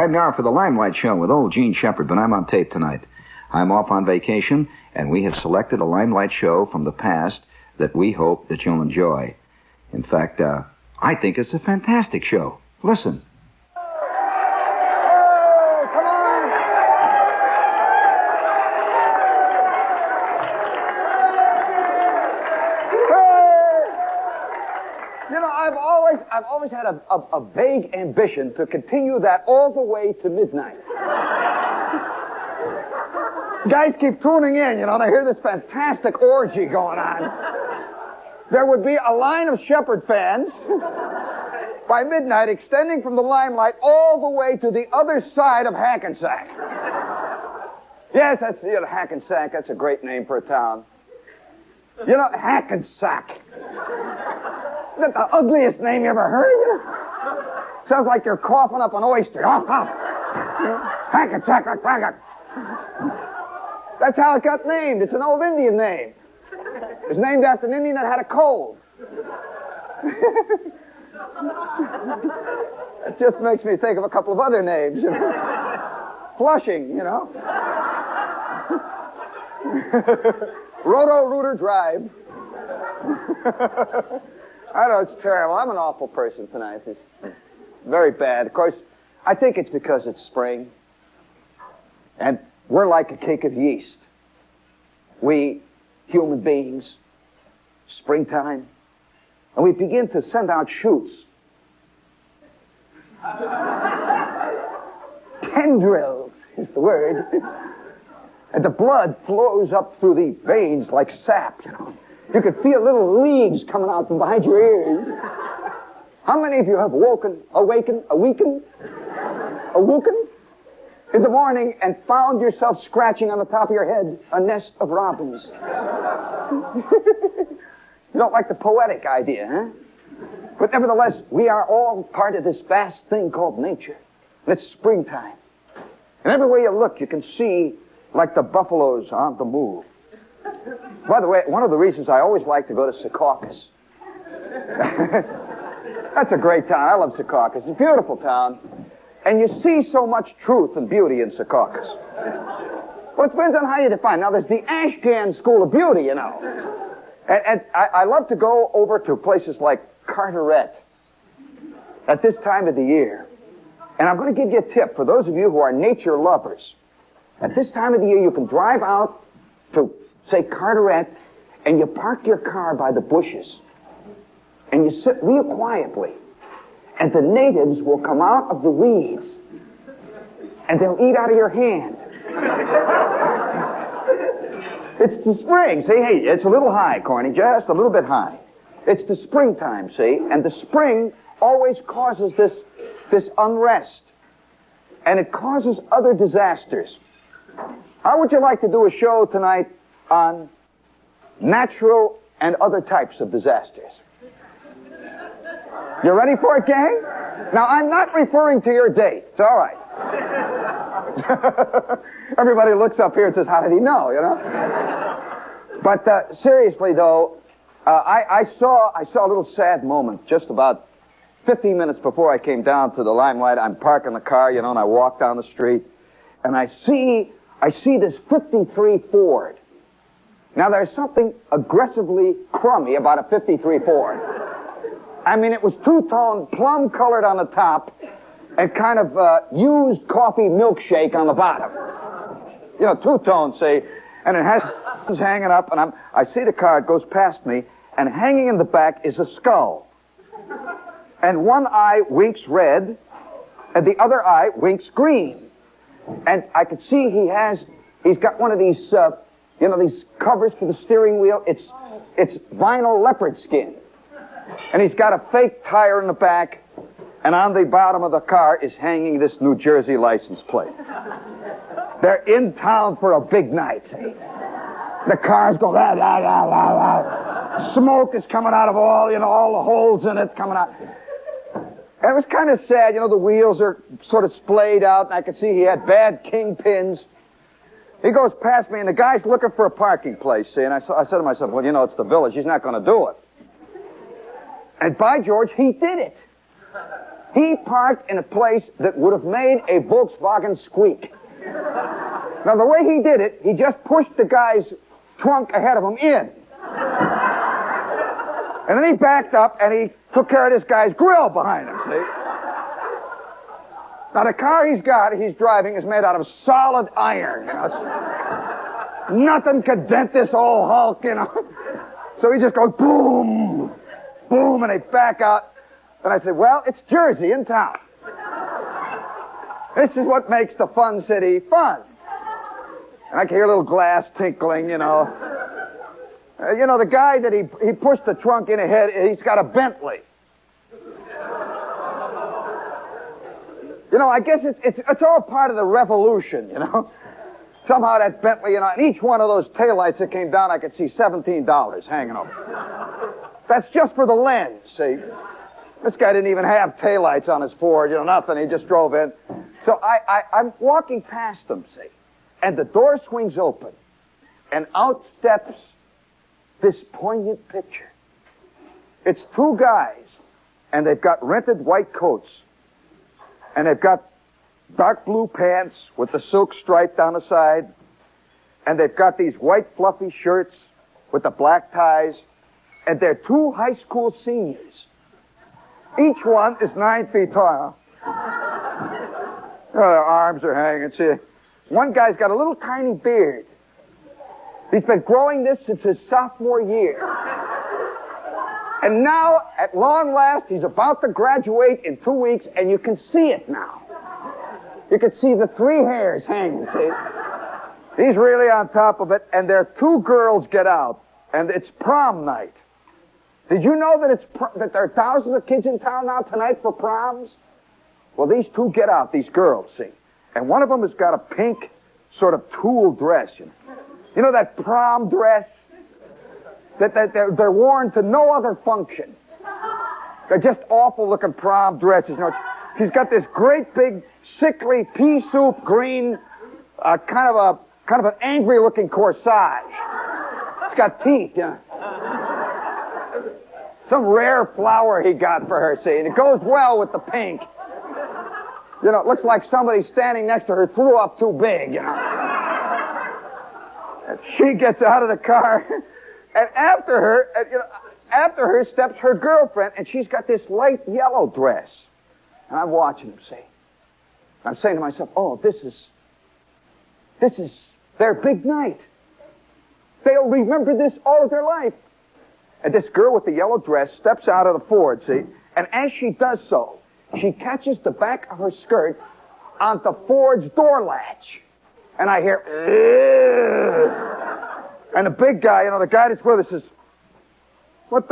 Time now for the Limelight show with old Gene Shepard, but I'm on tape tonight. I'm off on vacation, and we have selected a Limelight show from the past that we hope that you'll enjoy. In fact, I think it's a fantastic show. Listen. Oh, come on! Hey! You know, I've always had a vague ambition to continue that all the way to midnight. Guys keep tuning in, you know, and I hear this fantastic orgy going on. There would be a line of Shepard fans by midnight extending from the Limelight all the way to the other side of Hackensack. Yes, that's Hackensack. That's a great name for a town. You know, Hackensack. That's the ugliest name you ever heard. Sounds like you're coughing up an oyster. Hackensack. That's how it got named. It's an old Indian name. It was named after an Indian that had a cold. It just makes me think of a couple of other names, you know. Flushing, you know. Roto-Rooter Drive. I know, it's terrible. I'm an awful person tonight. It's very bad. Of course, I think it's because it's spring. And we're like a cake of yeast. We, human beings, springtime, and we begin to send out shoots. Tendrils is the word. And the blood flows up through the veins like sap, you know. You can feel little leaves coming out from behind your ears. How many of you have awoken in the morning and found yourself scratching on the top of your head a nest of robins? You don't like the poetic idea, huh? But nevertheless, we are all part of this vast thing called nature. And it's springtime. And everywhere you look, you can see like the buffaloes on the move. By the way, one of the reasons I always like to go to Secaucus. That's a great town. I love Secaucus. It's a beautiful town. And you see so much truth and beauty in Secaucus. Well, it depends on how you define. Now, there's the Ashcan School of Beauty, you know. And I love to go over to places like Carteret at this time of the year. And I'm going to give you a tip for those of you who are nature lovers. At this time of the year, you can drive out to, say, Carteret, and you park your car by the bushes. And you sit real quietly. And the natives will come out of the weeds. And they'll eat out of your hand. It's the spring. See, hey, it's a little high, Corny, just a little bit high. It's the springtime, see? And the spring always causes this unrest. And it causes other disasters. How would you like to do a show tonight on natural and other types of disasters? You ready for it, gang? Now, I'm not referring to your date. It's all right. Everybody looks up here and says, how did he know, you know? But seriously, though, I saw a little sad moment just about 15 minutes before I came down to the Limelight. I'm parking the car, you know, and I walk down the street, and I see this 53 Ford. Now, there's something aggressively crummy about a 53 Ford. I mean, it was two-tone, plum-colored on the top, and kind of used coffee milkshake on the bottom. You know, two-tone, see, and it has hanging up, and I see the car, it goes past me, and hanging in the back is a skull. And one eye winks red, and the other eye winks green. And I could see he's got one of these, these covers for the steering wheel. It's vinyl leopard skin. And he's got a fake tire in the back, and on the bottom of the car is hanging this New Jersey license plate. They're in town for a big night, see? The cars go, la, la, la, la, la. Smoke is coming out of all the holes in it coming out. And it was kind of sad, the wheels are sort of splayed out, and I could see he had bad kingpins. He goes past me, and the guy's looking for a parking place, see? And I said to myself, well, it's the village. He's not going to do it. And by George, he did it. He parked in a place that would have made a Volkswagen squeak. Now, the way he did it, he just pushed the guy's trunk ahead of him in. And then he backed up and he took care of this guy's grill behind him, see? Now, the car he's driving is made out of solid iron, you know. Nothing could dent this old Hulk, you know. So he just goes boom, boom, and they back out. And I said, well, it's Jersey in town. This is what makes the fun city fun. And I can hear a little glass tinkling, you know. The guy that he pushed the trunk in ahead, he's got a Bentley. I guess it's all part of the revolution, you know. Somehow that Bentley, and each one of those taillights that came down, I could see $17 hanging over. That's just for the lens, see. This guy didn't even have taillights on his Ford, nothing. He just drove in. So I'm walking past them, see, and the door swings open, and out steps this poignant picture. It's two guys, and they've got rented white coats, and they've got dark blue pants with the silk stripe down the side, and they've got these white fluffy shirts with the black ties, and they're two high school seniors. Each one is 9 feet tall. Their arms are hanging. See, one guy's got a little tiny beard. He's been growing this since his sophomore year. And now, at long last, he's about to graduate in 2 weeks, and you can see it now. You can see the 3 hairs hanging, see? He's really on top of it, and their 2 girls get out, and it's prom night. Did you know that there are thousands of kids in town now tonight for proms? Well, these 2 get out, these girls, see? And one of them has got a pink sort of tulle dress, You know that prom dress? That they're worn to no other function. They're just awful-looking prom dresses. She's got this great big, sickly pea soup green, kind of an angry-looking corsage. It's got teeth, Some rare flower he got for her, see, and it goes well with the pink. It looks like somebody standing next to her threw up too big, And she gets out of the car, and after her steps her girlfriend, and she's got this light yellow dress. And I'm watching them, see. I'm saying to myself, oh, this is their big night. They'll remember this all of their life. And this girl with the yellow dress steps out of the Ford, see, and as she does so, she catches the back of her skirt on the Ford's door latch. And I hear, ugh. And the big guy, the guy that's with us says, what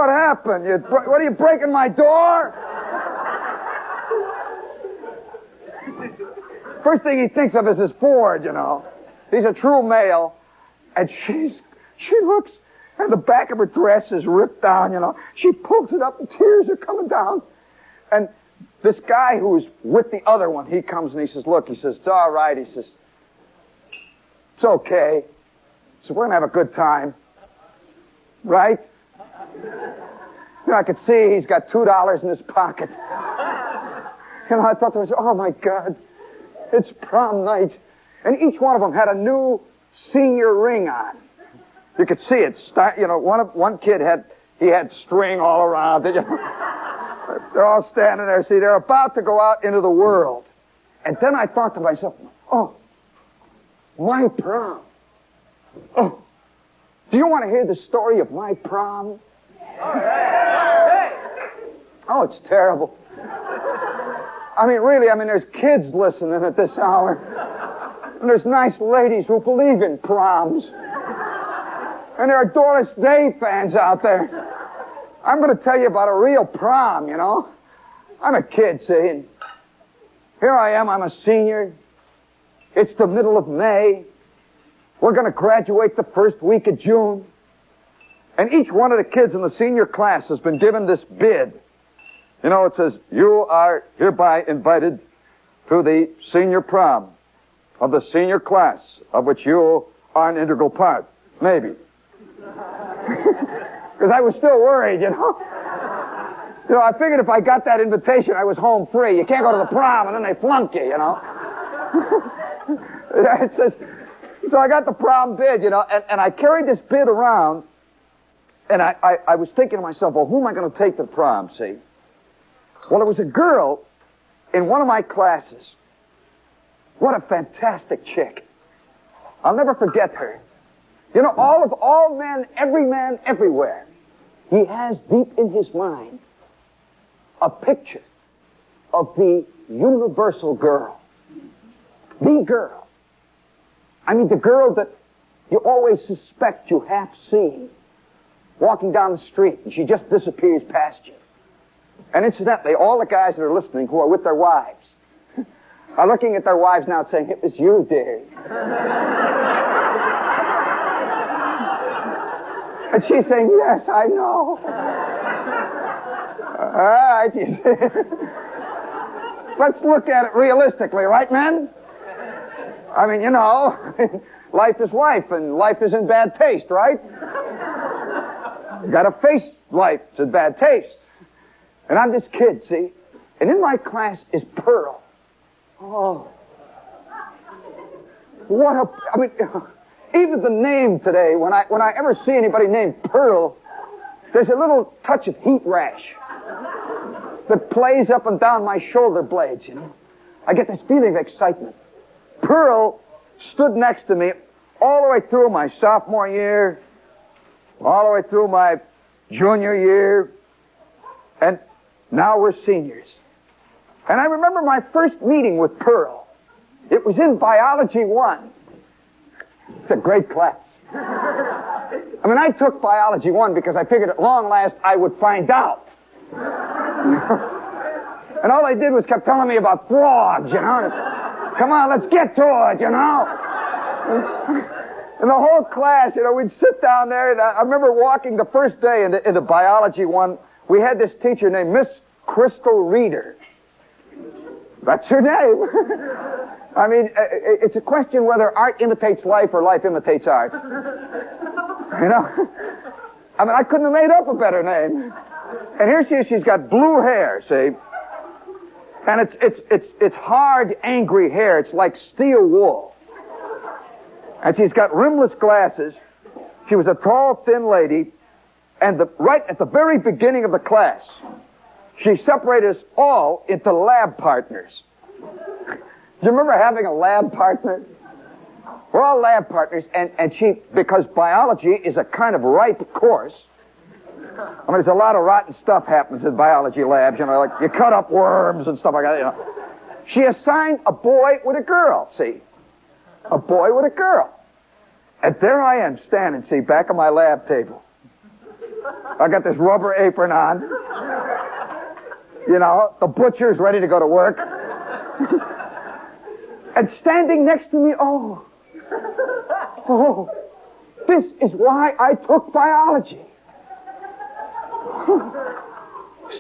happened? What are you breaking my door? First thing he thinks of is his Ford, He's a true male. And she looks, and the back of her dress is ripped down, She pulls it up, and tears are coming down. And this guy who's with the other one, he comes and he says, look, he says, it's all right. He says, it's okay. So we're going to have a good time. Right? I could see he's got $2 in his pocket. I thought to myself, oh my God, it's prom night. And each one of them had a new senior ring on. You could see it. One kid had string all around it. They're all standing there. See, they're about to go out into the world. And then I thought to myself, oh, my prom. Oh, do you want to hear the story of my prom? Oh, it's terrible. Really, there's kids listening at this hour. And there's nice ladies who believe in proms. And there are Doris Day fans out there. I'm going to tell you about a real prom, I'm a kid, see, and here I am, I'm a senior. It's the middle of May. We're going to graduate the first week of June. And each one of the kids in the senior class has been given this bid. It says, you are hereby invited to the senior prom of the senior class, of which you are an integral part. Maybe. Because I was still worried, You know, I figured if I got that invitation, I was home free. You can't go to the prom and then they flunk you, you know. It says, so I got the prom bid, you know, and I carried this bid around, and I was thinking to myself, well, who am I going to take to the prom, see? Well, it was a girl in one of my classes. What a fantastic chick. I'll never forget her. You know, all men, everywhere, he has deep in his mind a picture of the universal girl. The girl. I mean, the girl that you always suspect you have seen walking down the street, and she just disappears past you. And incidentally, all the guys that are listening who are with their wives are looking at their wives now saying, it was you, dear. And she's saying, yes, I know. All right. Let's look at it realistically, right, men? I mean, you know, life is life, and life is in bad taste, right? You gotta face life. It's in bad taste. And I'm this kid, see? And in my class is Pearl. Oh. I mean, even the name today, when I ever see anybody named Pearl, there's a little touch of heat rash that plays up and down my shoulder blades, you know. I get this feeling of excitement. Pearl stood next to me all the way through my sophomore year, all the way through my junior year, and now we're seniors. And I remember my first meeting with Pearl. It was in Biology 1. It's a great class. I mean, I took Biology 1 because I figured at long last I would find out. And all they did was kept telling me about frogs, you know. Come on, let's get to it, you know. And the whole class, you know, we'd sit down there, and I remember walking the first day into Biology 1. We had this teacher named Miss Crystal Reader. That's her name. I mean, it's a question whether art imitates life or life imitates art. You know? I mean, I couldn't have made up a better name. And here she is, she's got blue hair, see? And it's hard, angry hair. It's like steel wool. And she's got rimless glasses. She was a tall, thin lady. And right at the very beginning of the class, she separated us all into lab partners. Do you remember having a lab partner? We're all lab partners, and she, because biology is a kind of ripe course. I mean, there's a lot of rotten stuff happens in biology labs, you know, like you cut up worms and stuff like that, you know. She assigned a boy with a girl, see? A boy with a girl. And there I am standing, see, back at my lab table. I got this rubber apron on. You know, the butcher's ready to go to work. And standing next to me, oh, this is why I took biology.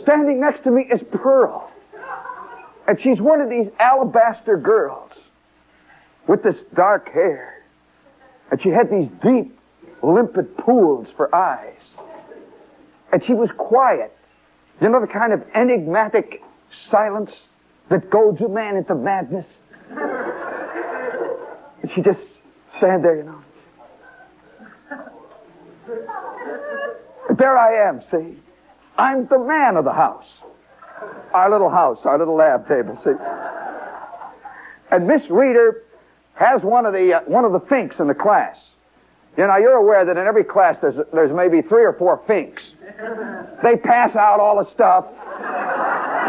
Standing next to me is Pearl. And she's one of these alabaster girls with this dark hair. And she had these deep, limpid pools for eyes. And she was quiet. You know, the kind of enigmatic silence that goads a man into madness? And she just stand there, you know. And there I am, see? I'm the man of the house. Our little lab table, see? And Miss Reader has one of the finks in the class. You know, you're aware that in every class there's maybe 3 or 4 finks. They pass out all the stuff,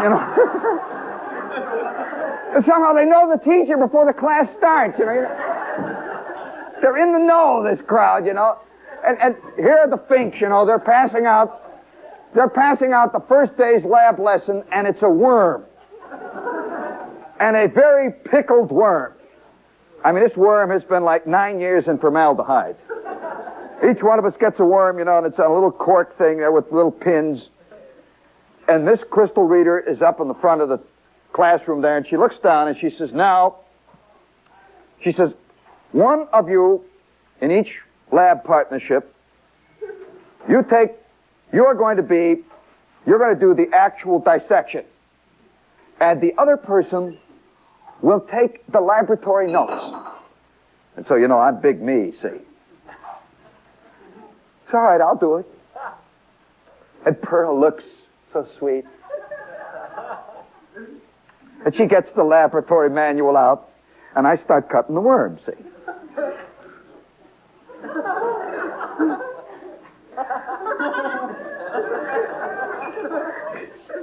you know. And somehow they know the teacher before the class starts, you know. They're in the know, this crowd, you know. And here are the finks, you know, they're passing out the first day's lab lesson, and it's a worm. And a very pickled worm. I mean, this worm has been like 9 years in formaldehyde. Each one of us gets a worm, you know, and it's a little cork thing there with little pins. And Miss Crystal Reader is up in the front of the classroom there, and she looks down and she says, one of you in each lab partnership, you are going to be You're going to do the actual dissection. And the other person will take the laboratory notes. And so, I'm Big Me, see. It's all right, I'll do it. And Pearl looks so sweet. And she gets the laboratory manual out, and I start cutting the worm, see.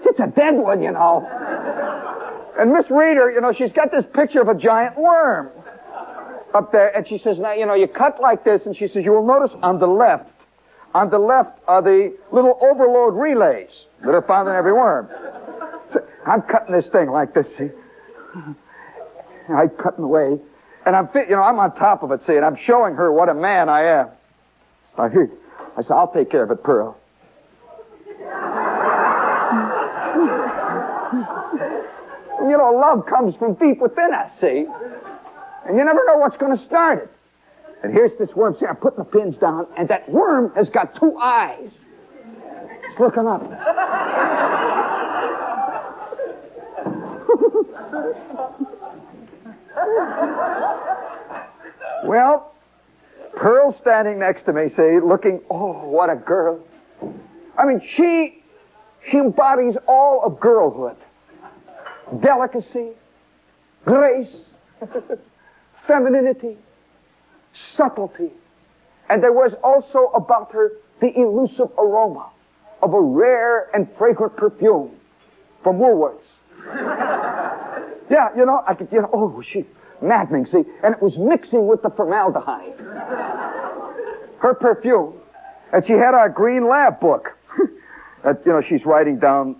It's a dead one, And Miss Reader, she's got this picture of a giant worm up there, and she says, now, you cut like this, and she says, you will notice on the left are the little overload relays that are found in every worm. So I'm cutting this thing like this, see? I'm cutting away, and I'm on top of it, see, and I'm showing her what a man I am. I said, I'll take care of it, Pearl. Love comes from deep within us, see? And you never know what's going to start it. And here's this worm. See, I'm putting the pins down, and that worm has got 2 eyes. It's looking up. Well, Pearl's standing next to me, see, looking, oh, what a girl. I mean, she embodies all of girlhood. Delicacy, grace, femininity, subtlety. And there was also about her the elusive aroma of a rare and fragrant perfume from Woolworths. Yeah, I could, she maddening, see, and it was mixing with the formaldehyde. Her perfume. And she had our green lab book. That, she's writing down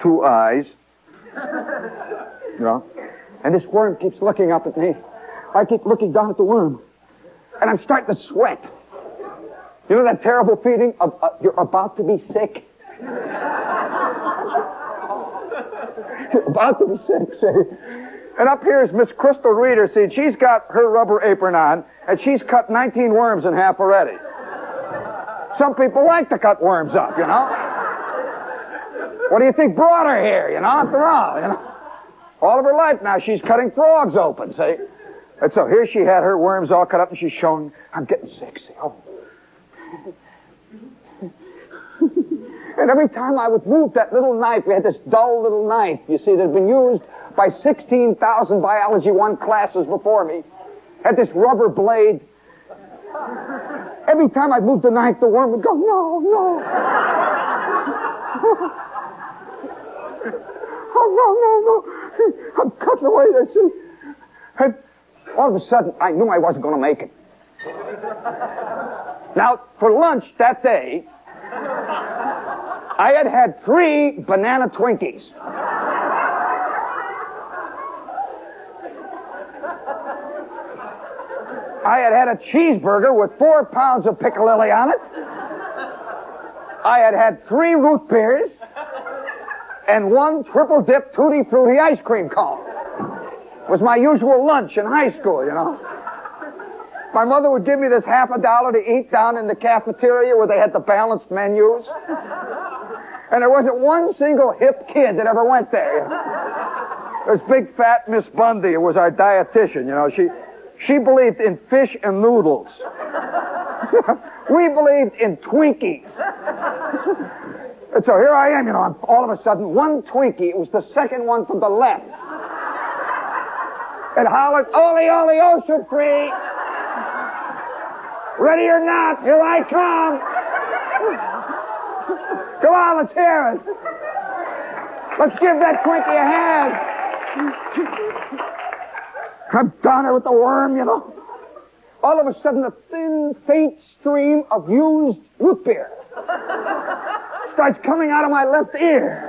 2 eyes. And this worm keeps looking up at me. I keep looking down at the worm. And I'm starting to sweat. You know that terrible feeling of you're about to be sick? You're about to be sick, see? And up here is Miss Crystal Reader, see, and she's got her rubber apron on, and she's cut 19 worms in half already. Some people like to cut worms up, What do you think brought her here, after all, All of her life now, she's cutting frogs open, see? And so here she had her worms all cut up, and she's showing, I'm getting sick, see? Oh. And every time I would move that little knife, we had this dull little knife, you see, that had been used by 16,000 Biology 1 classes before me. Had this rubber blade. Every time I'd move the knife, the worm would go, no. Oh, no. I'm cutting away there, see? And all of a sudden, I knew I wasn't going to make it. Now, for lunch that day, I had 3 banana Twinkies. I had a cheeseburger with 4 pounds of piccalilli on it. I had 3 root beers and 1 triple dip tutti frutti ice cream cone. It was my usual lunch in high school, My mother would give me this $50 to eat down in the cafeteria where they had the balanced menus. And there wasn't one single hip kid that ever went there. There's big fat Miss Bundy, who was our dietitian, She believed in fish and noodles. We believed in Twinkies. And so here I am, all of a sudden, 1 Twinkie, it was the second one from the left. It hollered, "Ole, ole, ocean free! Ready or not, here I come! Come on, let's hear it! Let's give that Twinkie a hand!" I'm down there with the worm, All of a sudden, a thin, faint stream of used root beer starts coming out of my left ear.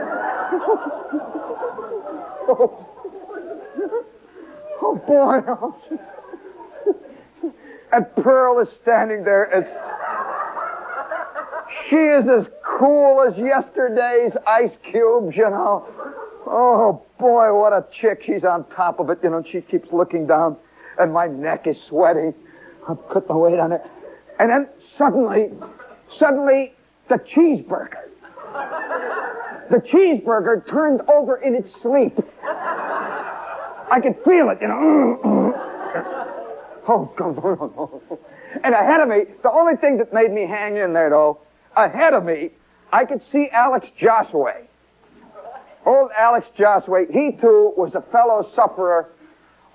Oh, boy. And Pearl is standing there as... She is as cool as yesterday's ice cubes, Oh, boy, what a chick. She's on top of it, She keeps looking down, and my neck is sweating. I'm putting the weight on it. And then suddenly, the cheeseburger the cheeseburger turned over in its sleep. I could feel it, you know. Oh, come on. And ahead of me, the only thing that made me hang in there, though, ahead of me, I could see Alex Josway. Old Alex Josway, he too was a fellow sufferer.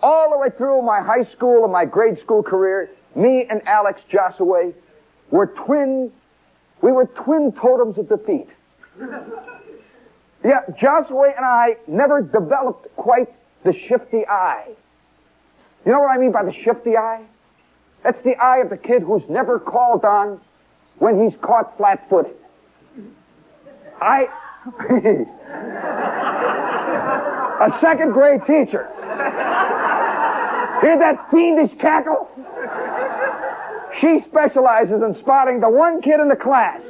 All the way through my high school and my grade school career, me and Alex Josway were twin totems of defeat. Yeah, Josway and I never developed quite the shifty eye. You know what I mean by the shifty eye? That's the eye of the kid who's never called on when he's caught flat-footed. A second grade teacher. Hear that fiendish cackle? She specializes in spotting the one kid in the class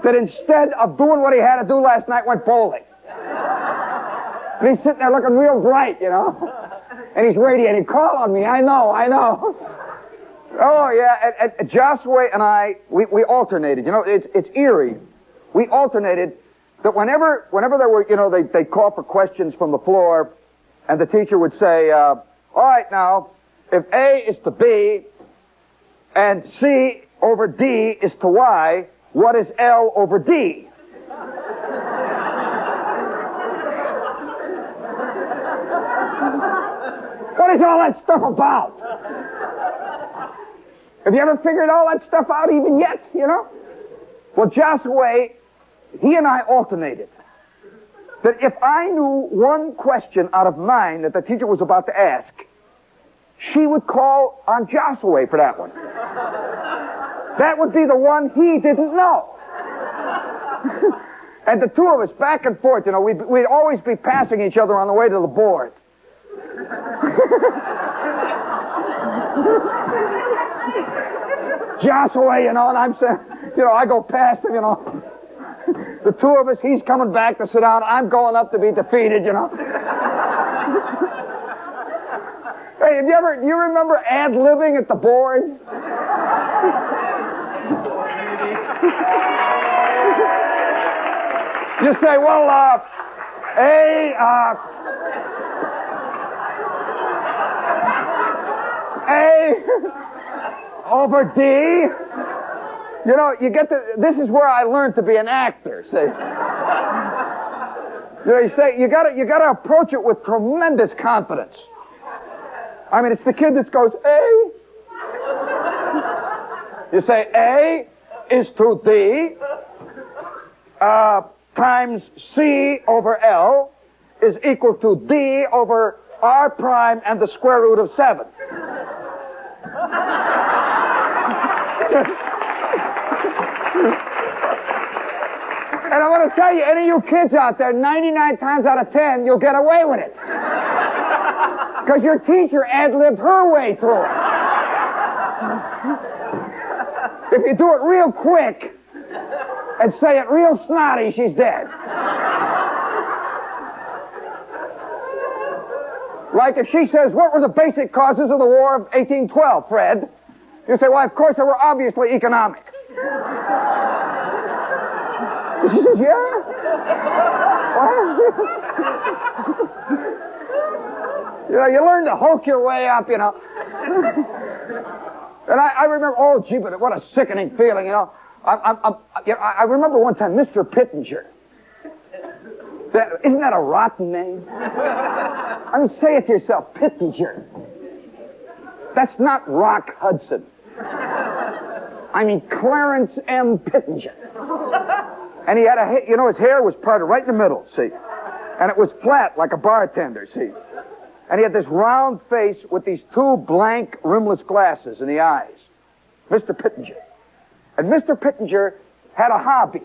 that instead of doing what he had to do last night went bowling. And he's sitting there looking real bright, you know. And he's radiating. Call on me. I know. Oh, yeah. And Josway and I, we alternated. You know, it's eerie. We alternated that whenever there were, you know, they'd call for questions from the floor, and the teacher would say, all right, now, if A is to B, and C over D is to Y, what is L over D? What is all that stuff about? Have you ever figured all that stuff out even yet, you know? Well, Josway, he and I alternated. That if I knew one question out of 9 that the teacher was about to ask, she would call on Josway for that one. That would be the one he didn't know. And the two of us, back and forth, you know, we'd always be passing each other on the way to the board. Josway, you know, and I'm saying, you know, I go past him, you know. The two of us, he's coming back to sit down, I'm going up to be defeated, you know. Hey, do you remember ad-libbing at the board? You say, well, A over D. You know, this is where I learned to be an actor, see. You know, you say, you gotta approach it with tremendous confidence. I mean, it's the kid that goes, A. You say, A is to D, times C over L is equal to D over R prime and the square root of 7. And I'm going to tell you, any of you kids out there, 99 times out of 10, you'll get away with it. Because your teacher ad-libbed her way through it. If you do it real quick and say it real snotty, she's dead. Like if she says, what were the basic causes of the War of 1812, Fred? You say, well, of course, they were obviously economic. She says, yeah? You know, you learn to hulk your way up, you know. And I remember, oh, gee, but what a sickening feeling, you know. I remember one time, Mr. Pittenger. Isn't that a rotten name? I mean, say it to yourself, Pittenger. That's not Rock Hudson. I mean, Clarence M. Pittenger. And he had his hair was parted right in the middle, see. And it was flat like a bartender, see. And he had this round face with these 2 blank, rimless glasses in the eyes. Mr. Pittenger. And Mr. Pittenger had a hobby.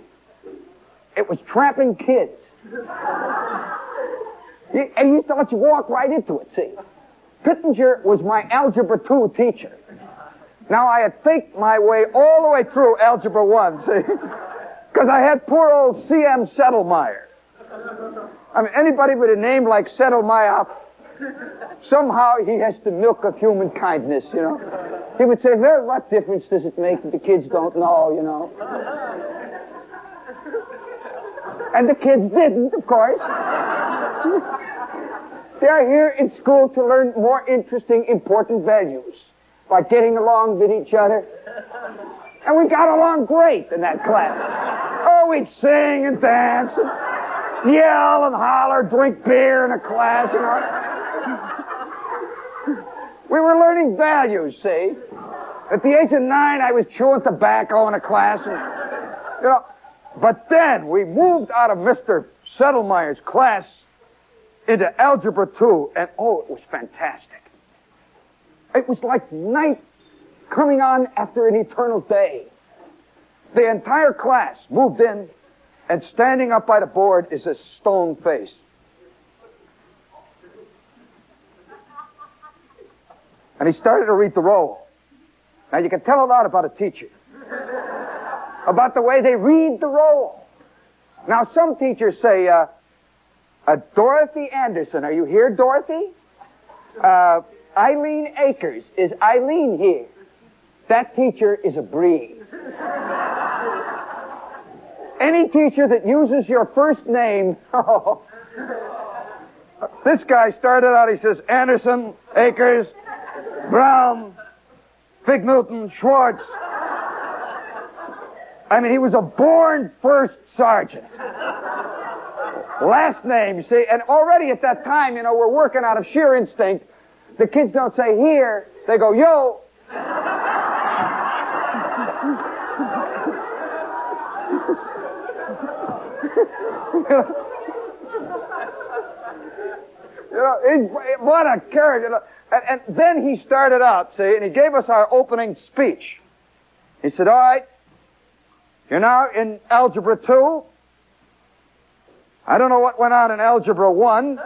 It was trapping kids. And he used to let you walk right into it, see. Pittenger was my Algebra 2 teacher. Now, I had faked my way all the way through Algebra 1, see. Because I had poor old C.M. Settlemeyer. I mean, anybody with a name like Settlemeyer, somehow he has the milk of human kindness, you know. He would say, well, what difference does it make that the kids don't know, you know? And the kids didn't, of course. They're here in school to learn more interesting, important values, like getting along with each other. And we got along great in that class. Oh, we'd sing and dance and yell and holler, drink beer in a class, you know. We were learning values, see. At the age of 9, I was chewing tobacco in a class, and, you know. But then we moved out of Mr. Settlemeyer's class into Algebra 2, and oh, it was fantastic. It was like night coming on after an eternal day. The entire class moved in, and standing up by the board is a stone face. And he started to read the roll. Now, you can tell a lot about a teacher. About the way they read the roll. Now, some teachers say, Dorothy Anderson, are you here, Dorothy? Eileen Akers, is Eileen here? That teacher is a breeze. Any teacher that uses your first name, oh, this guy started out, he says, Anderson, Akers, Brown, Fig Newton, Schwartz. I mean, he was a born first sergeant. Last name, you see, and already at that time, you know, we're working out of sheer instinct. The kids don't say here, they go, yo. What a character. And then he started out, see, and he gave us our opening speech. He said, all right, you're now in Algebra 2. I don't know what went on in Algebra 1.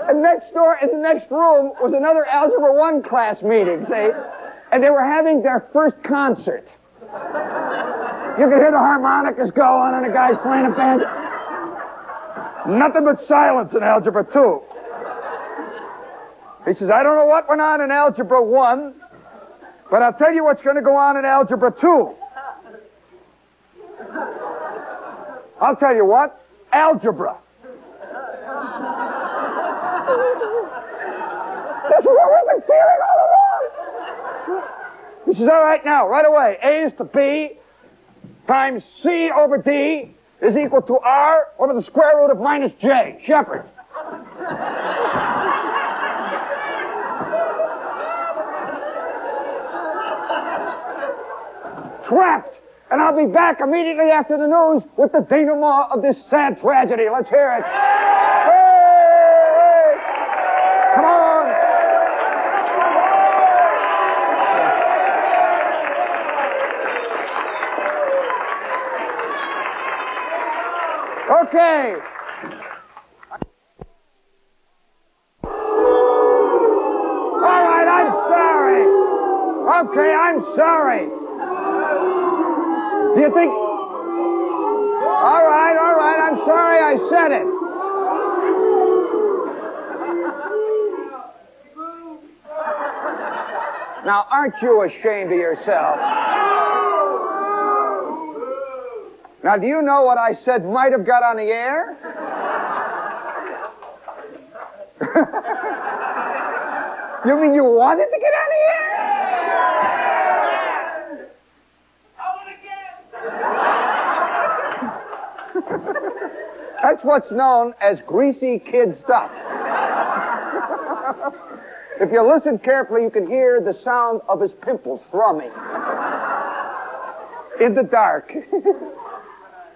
And next door, in the next room, was another Algebra 1 class meeting, see? And they were having their first concert. You could hear the harmonicas going and the guys playing a band. Nothing but silence in Algebra 2. He says, I don't know what went on in Algebra 1, but I'll tell you what's going to go on in Algebra 2. I'll tell you what, algebra. This is what we've been feeling all along. He says, all right, now, right away, A is to B times C over D is equal to R over the square root of minus J. Shepherd. Trapped. And I'll be back immediately after the news with the denouement of this sad tragedy. Let's hear it. Hey! Come on. Okay. All right, I'm sorry. Okay, I'm sorry. Do you think... All right, I'm sorry I said it. Now, aren't you ashamed of yourself? Now, do you know what I said might have got on the air? You mean you wanted to get on the air? That's what's known as greasy kid stuff. If you listen carefully, you can hear the sound of his pimples thrumming in the dark.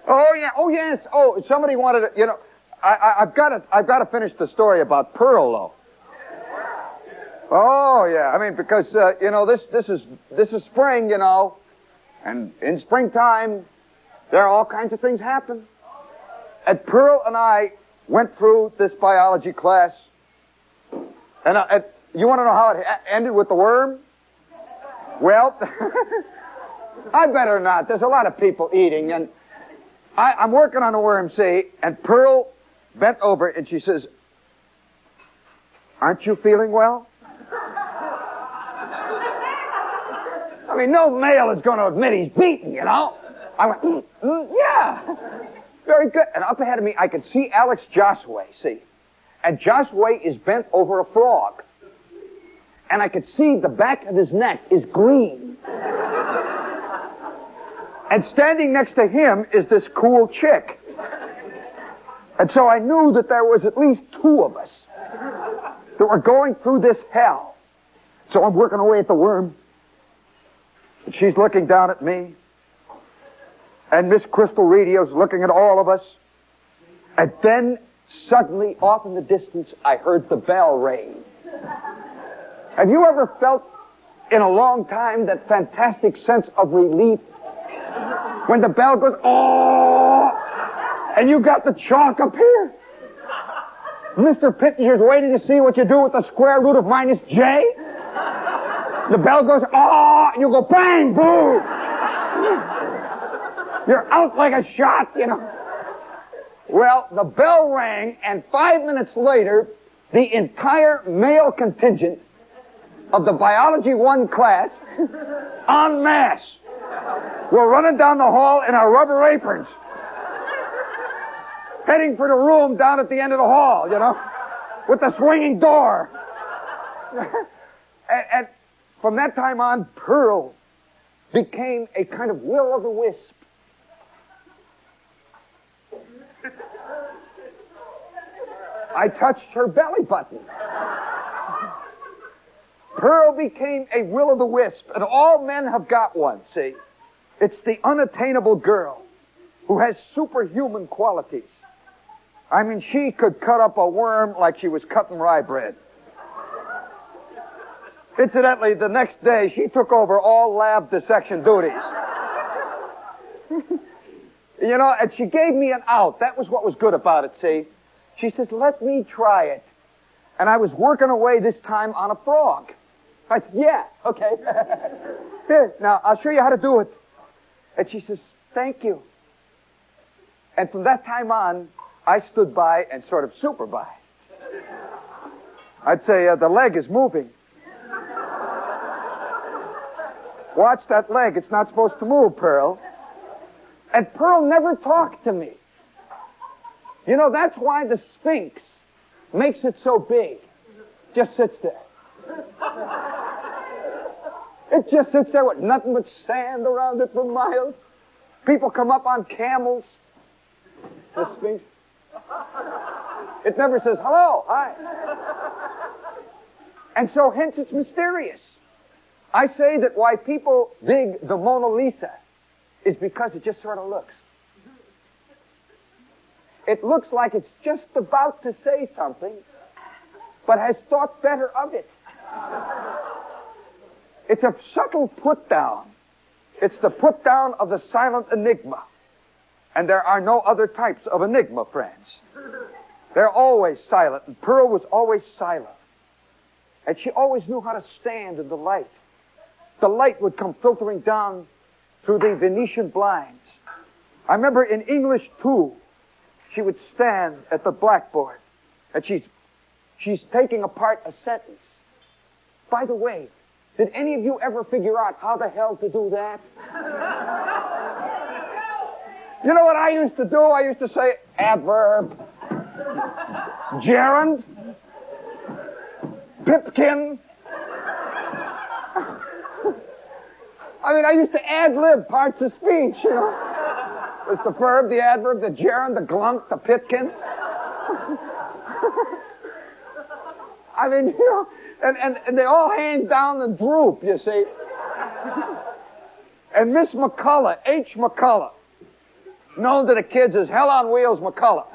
Oh yeah, oh yes, oh somebody wanted to, you know, I've got to finish the story about Pearl though. Oh yeah, I mean because you know this is spring, you know, and in springtime there are all kinds of things happen. And Pearl and I went through this biology class, and you want to know how it ended with the worm? Well, I better not. There's a lot of people eating, and I'm working on the worm, see, and Pearl bent over and she says, "Aren't you feeling well?" I mean, no male is going to admit he's beaten, you know? I went, yeah. Very good. And up ahead of me, I could see Alex Josway, see? And Josway is bent over a frog. And I could see the back of his neck is green. And standing next to him is this cool chick. And so I knew that there was at least two of us that were going through this hell. So I'm working away at the worm. And she's looking down at me. And Miss Crystal Radio's looking at all of us. And then suddenly, off in the distance, I heard the bell ring. Have you ever felt in a long time that fantastic sense of relief when the bell goes, oh, and you got the chalk up here? Mr. Pittenger's waiting to see what you do with the square root of minus j. The bell goes, oh, and you go bang, boom. You're out like a shot, you know. Well, the bell rang, and 5 minutes later, the entire male contingent of the Biology 1 class, en masse, were running down the hall in our rubber aprons, heading for the room down at the end of the hall, you know, with the swinging door. And from that time on, Pearl became a kind of will-o'-the-wisp. I touched her belly button. Pearl became a will-o'-the-wisp, and all men have got one, see? It's the unattainable girl who has superhuman qualities. I mean, she could cut up a worm like she was cutting rye bread. Incidentally, the next day, she took over all lab dissection duties. You know, and she gave me an out. That was what was good about it, see? She says, let me try it. And I was working away this time on a frog. I said, yeah, okay. Here, now, I'll show you how to do it. And she says, thank you. And from that time on, I stood by and sort of supervised. I'd say, the leg is moving. Watch that leg. It's not supposed to move, Pearl. And Pearl never talked to me. You know, that's why the Sphinx makes it so big. Just sits there. It just sits there with nothing but sand around it for miles. People come up on camels. The Sphinx. It never says, hello, hi. And so hence it's mysterious. I say that why people dig the Mona Lisa is because it just sort of looks. It looks like it's just about to say something, but has thought better of it. It's a subtle put-down. It's the put-down of the silent enigma. And there are no other types of enigma, friends. They're always silent, and Pearl was always silent. And she always knew how to stand in the light. The light would come filtering down through the Venetian blinds. I remember in English 2, she would stand at the blackboard, and she's taking apart a sentence. By the way, did any of you ever figure out how the hell to do that? You know what I used to do? I used to say adverb, gerund, pipkin. I mean, I used to ad-lib parts of speech, you know. There's the verb, the adverb, the gerund, the glunk, the pitkin. I mean, you know, and they all hang down and droop, you see. And Miss McCullough, H. McCullough, known to the kids as Hell on Wheels McCullough.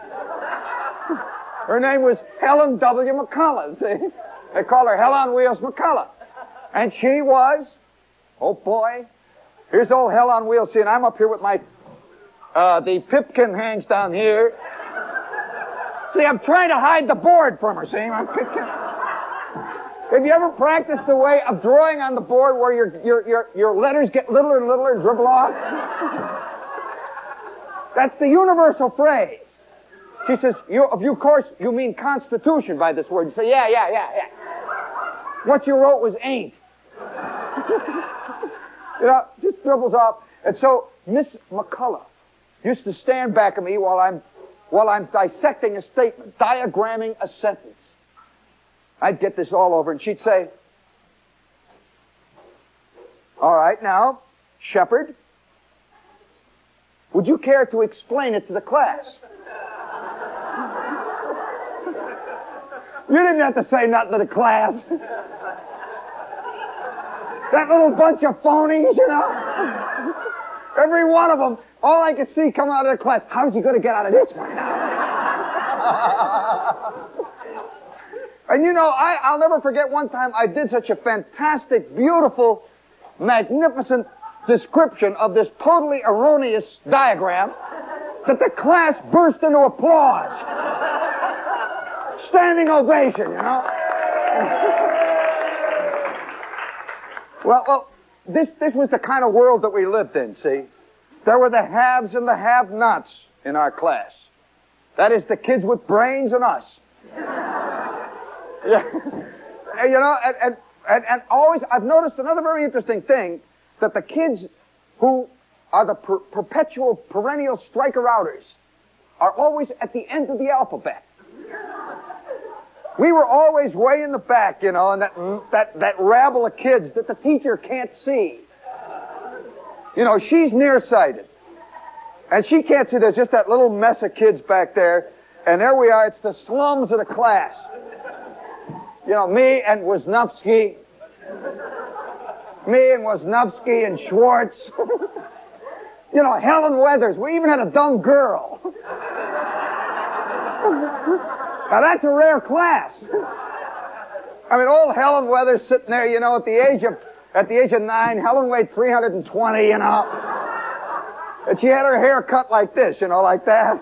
Her name was Helen W. McCullough, see. They call her Hell on Wheels McCullough. And she was, oh boy, here's old Hell on Wheels, see, and I'm up here with my, the pipkin hangs down here. See, I'm trying to hide the board from her, see, my pipkin. Have you ever practiced the way of drawing on the board where your letters get littler and littler and dribble off? That's the universal phrase. She says, of course, you mean Constitution by this word. You say, yeah. What you wrote was ain't. Just dribbles off. And so Miss McCullough used to stand back at me while I'm dissecting a statement, diagramming a sentence. I'd get this all over, and she'd say, all right, now, Shepard, would you care to explain it to the class? You didn't have to say nothing to the class. That little bunch of phonies, Every one of them, all I could see coming out of the class, how's he going to get out of this one now? And I'll never forget one time I did such a fantastic, beautiful, magnificent description of this totally erroneous diagram that the class burst into applause. Standing ovation, Well, this was the kind of world that we lived in, see? There were the haves and the have-nots in our class. That is, the kids with brains and us. Yeah. And always, I've noticed another very interesting thing, that the kids who are the perpetual, perennial striker-outers are always at the end of the alphabet. We were always way in the back, and that rabble of kids that the teacher can't see. She's nearsighted. And she can't see there's just that little mess of kids back there. And there we are, it's the slums of the class. Me and Wisniewski. Me and Wisniewski and Schwartz. Helen Weathers. We even had a dumb girl. Now that's a rare class. I mean, old Helen Weathers sitting there, at the age of 9, Helen weighed 320, and she had her hair cut like this, like that.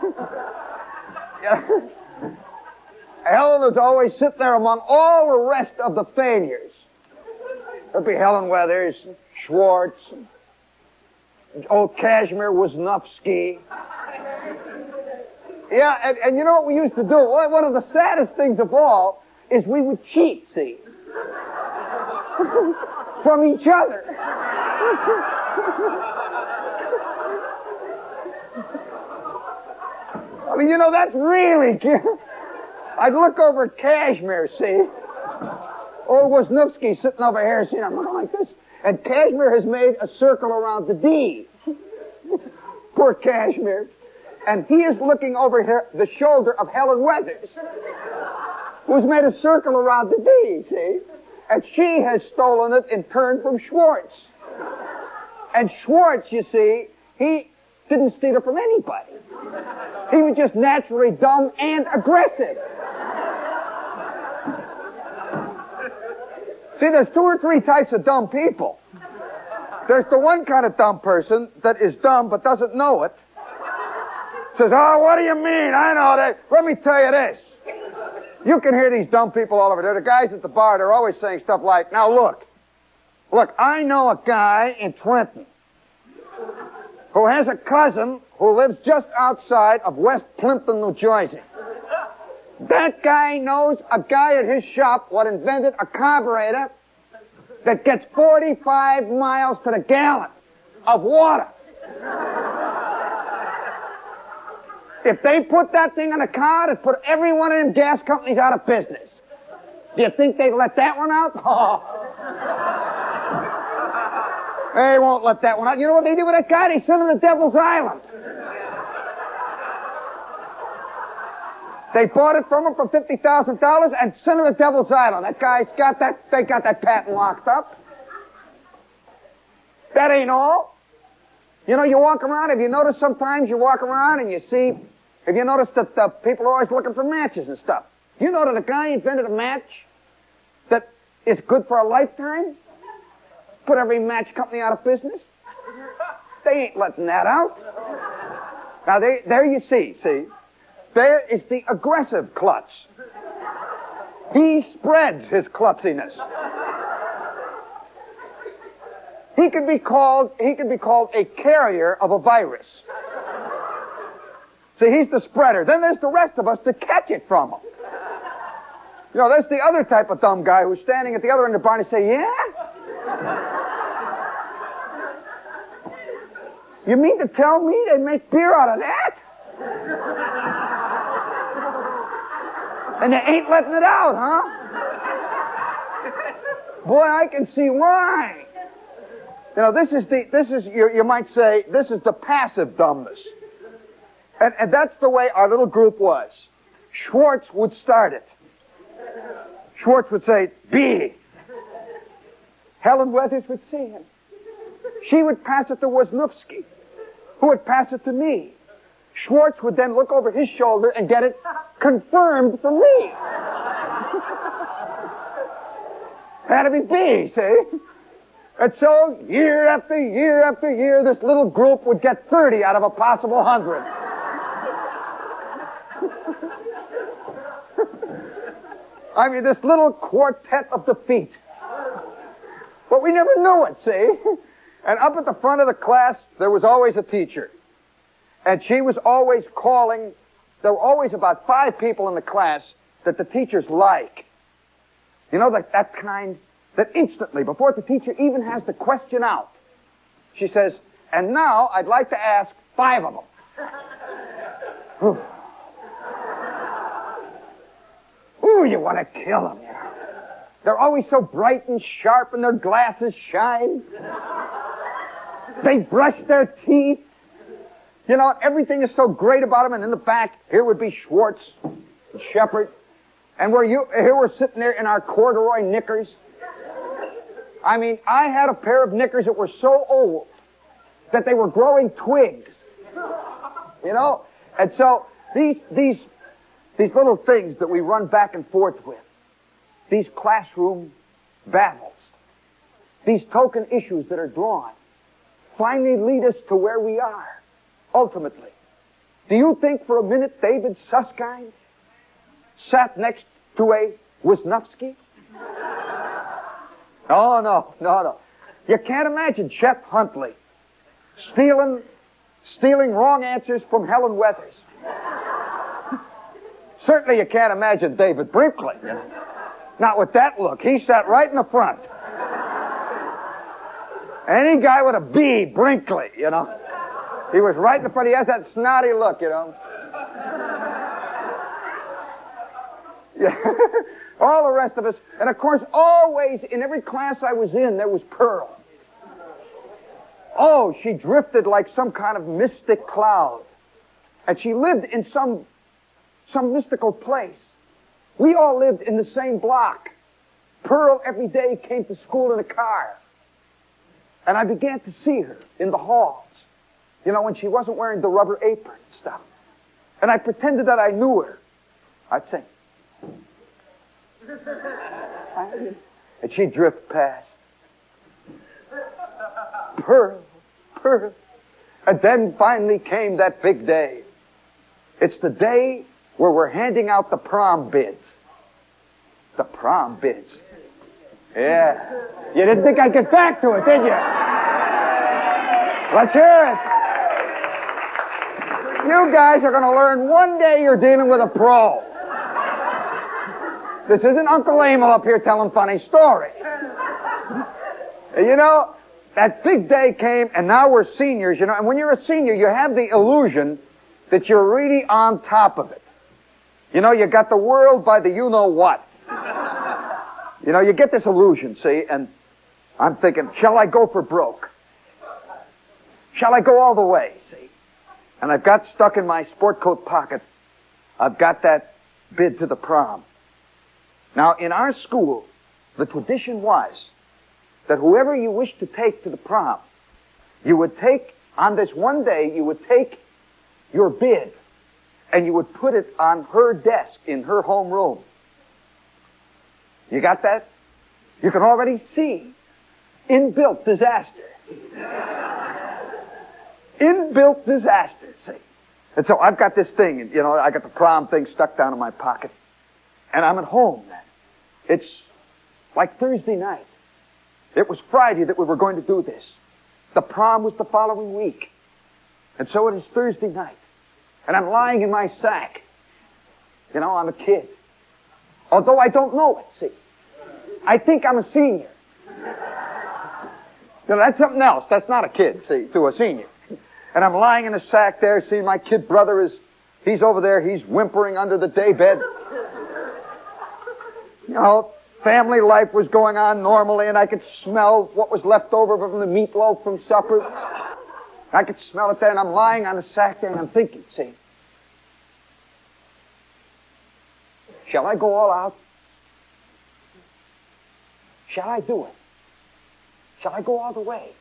Helen was always sitting there among all the rest of the failures. There'd be Helen Weathers, Schwartz, old Kashmir Wisniewski. Yeah, and you know what we used to do? One of the saddest things of all is we would cheat, see? From each other. I mean, that's really... I'd look over at Kashmir, see? Old Wisniewski sitting over here, see? I'm looking like this. And Kashmir has made a circle around the D. Poor Kashmir. And he is looking over here, the shoulder of Helen Weathers, who's made a circle around the D, see? And she has stolen it in turn from Schwartz. And Schwartz, you see, he didn't steal it from anybody. He was just naturally dumb and aggressive. See, there's 2 or 3 types of dumb people. There's the one kind of dumb person that is dumb but doesn't know it. Says, oh, what do you mean? I know that. Let me tell you this. You can hear these dumb people all over. They're the guys at the bar. They're always saying stuff like, now look, I know a guy in Trenton who has a cousin who lives just outside of West Plimpton, New Jersey. That guy knows a guy at his shop what invented a carburetor that gets 45 miles to the gallon of water. If they put that thing on a car, it'd put every one of them gas companies out of business. Do you think they'd let that one out? Oh. They won't let that one out. You know what they did with that guy? They sent him to Devil's Island. They bought it from him for $50,000 and sent him to Devil's Island. That guy's got that, they got that patent locked up. That ain't all. You walk around, have you noticed sometimes you walk around and you see, have you noticed that people are always looking for matches and stuff? You know that a guy invented a match that is good for a lifetime? Put every match company out of business? They ain't letting that out. Now, there you see, there is the aggressive klutz. He spreads his klutziness. He could be called a carrier of a virus. See, he's the spreader. Then there's the rest of us to catch it from him. There's the other type of dumb guy who's standing at the other end of the bar and say, yeah? You mean to tell me they make beer out of that? And they ain't letting it out, huh? Boy, I can see why. You know, you might say, this is the passive dumbness. And that's the way our little group was. Schwartz would start it. Schwartz would say, B. Helen Weathers would see him. She would pass it to Wisniewski, who would pass it to me. Schwartz would then look over his shoulder and get it confirmed for me. Had to be B, see? And so, year after year after year, this little group would get 30 out of a possible 100. I mean, this little quartet of defeat. But we never knew it, see? And up at the front of the class, there was always a teacher. And she was always calling. There were always about 5 people in the class that the teachers like. You know, that kind that instantly, before the teacher even has the question out, she says, and now I'd like to ask 5 of them. Ooh, you want to kill them. They're always so bright and sharp and their glasses shine. They brush their teeth. You know, everything is so great about them. And in the back, here would be Schwartz and Shepard. And here we're sitting there in our corduroy knickers. I mean, I had a pair of knickers that were so old that they were growing twigs. You know? And so these little things that we run back and forth with, these classroom battles, these token issues that are drawn, finally lead us to where we are, ultimately. Do you think for a minute David Susskind sat next to a Wisniewski? Oh, no. You can't imagine Shep Huntley stealing wrong answers from Helen Weathers. Certainly you can't imagine David Brinkley. You know? Not with that look. He sat right in the front. Any guy with a B, Brinkley, you know. He was right in the front. He has that snotty look, you know. Yeah. All the rest of us. And of course, always, in every class I was in, there was Pearl. Oh, she drifted like some kind of mystic cloud. And she lived in some mystical place. We all lived in the same block. Pearl every day came to school in a car. And I began to see her in the halls. You know, when she wasn't wearing the rubber apron and stuff. And I pretended that I knew her. I'd say, and she'd drift past. Pearl. And then finally came that big day. It's the day where we're handing out the prom bids. The prom bids. Yeah. You didn't think I'd get back to it, did you? Let's hear it. You guys are going to learn one day you're dealing with a pro. This isn't Uncle Emil up here telling funny stories. You know, that big day came, and now we're seniors, you know, and when you're a senior, you have the illusion that you're really on top of it. You know, you got the world by the you-know-what. You know, you get this illusion, see, and I'm thinking, shall I go for broke? Shall I go all the way, see? And I've got stuck in my sport coat pocket, I've got that bid to the prom. Now, in our school, the tradition was that whoever you wished to take to the prom, you would take, on this one day, you would take your bid and you would put it on her desk in her home room. You got that? You can already see inbuilt disaster. Inbuilt disaster, see? And so I've got this thing, you know, I got the prom thing stuck down in my pocket. And I'm at home then. It's like Thursday night. It was Friday that we were going to do this. The prom was the following week. And so it is Thursday night. And I'm lying in my sack. You know, I'm a kid. Although I don't know it, see. I think I'm a senior. You know, that's something else. That's not a kid, see, to a senior. And I'm lying in a sack there, seeing my kid brother he's over there, he's whimpering under the daybed. You know, family life was going on normally, and I could smell what was left over from the meatloaf from supper. I could smell it there, and I'm lying on the sack there, and I'm thinking, see, shall I go all out? Shall I do it? Shall I go all the way?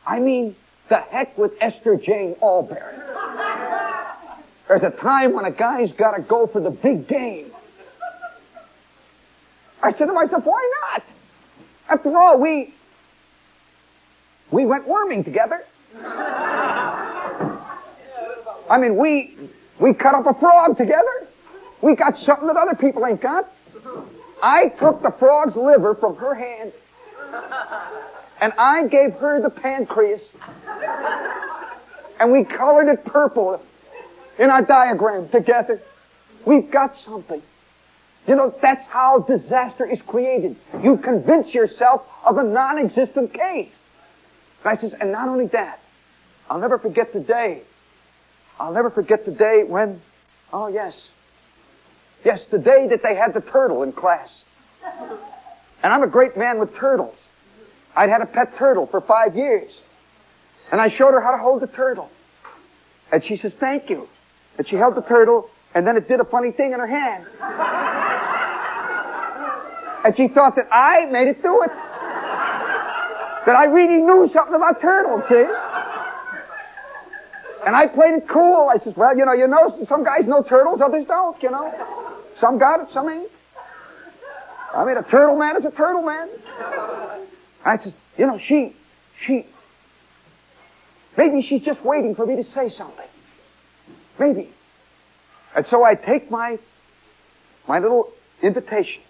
I mean, the heck with Esther Jane Albury. There's a time when a guy's got to go for the big game. I said to myself, why not? After all, we went worming together. I mean, we cut up a frog together. We got something that other people ain't got. I took the frog's liver from her hand, and I gave her the pancreas, and we colored it purple in our diagram together. We've got something. You know, that's how disaster is created. You convince yourself of a non-existent case. And I says, and not only that, I'll never forget the day. I'll never forget the day when, oh yes, the day that they had the turtle in class. And I'm a great man with turtles. I'd had a pet turtle for 5 years. And I showed her how to hold the turtle. And she says, thank you. And she held the turtle, and then it did a funny thing in her hand. And she thought that I made it do it. That I really knew something about turtles, see? And I played it cool. I says, well, you know, some guys know turtles, others don't, you know. Some got it, some ain't. I mean, a turtle man is a turtle man. I says, you know, maybe she's just waiting for me to say something. Maybe. And so I take my little invitation.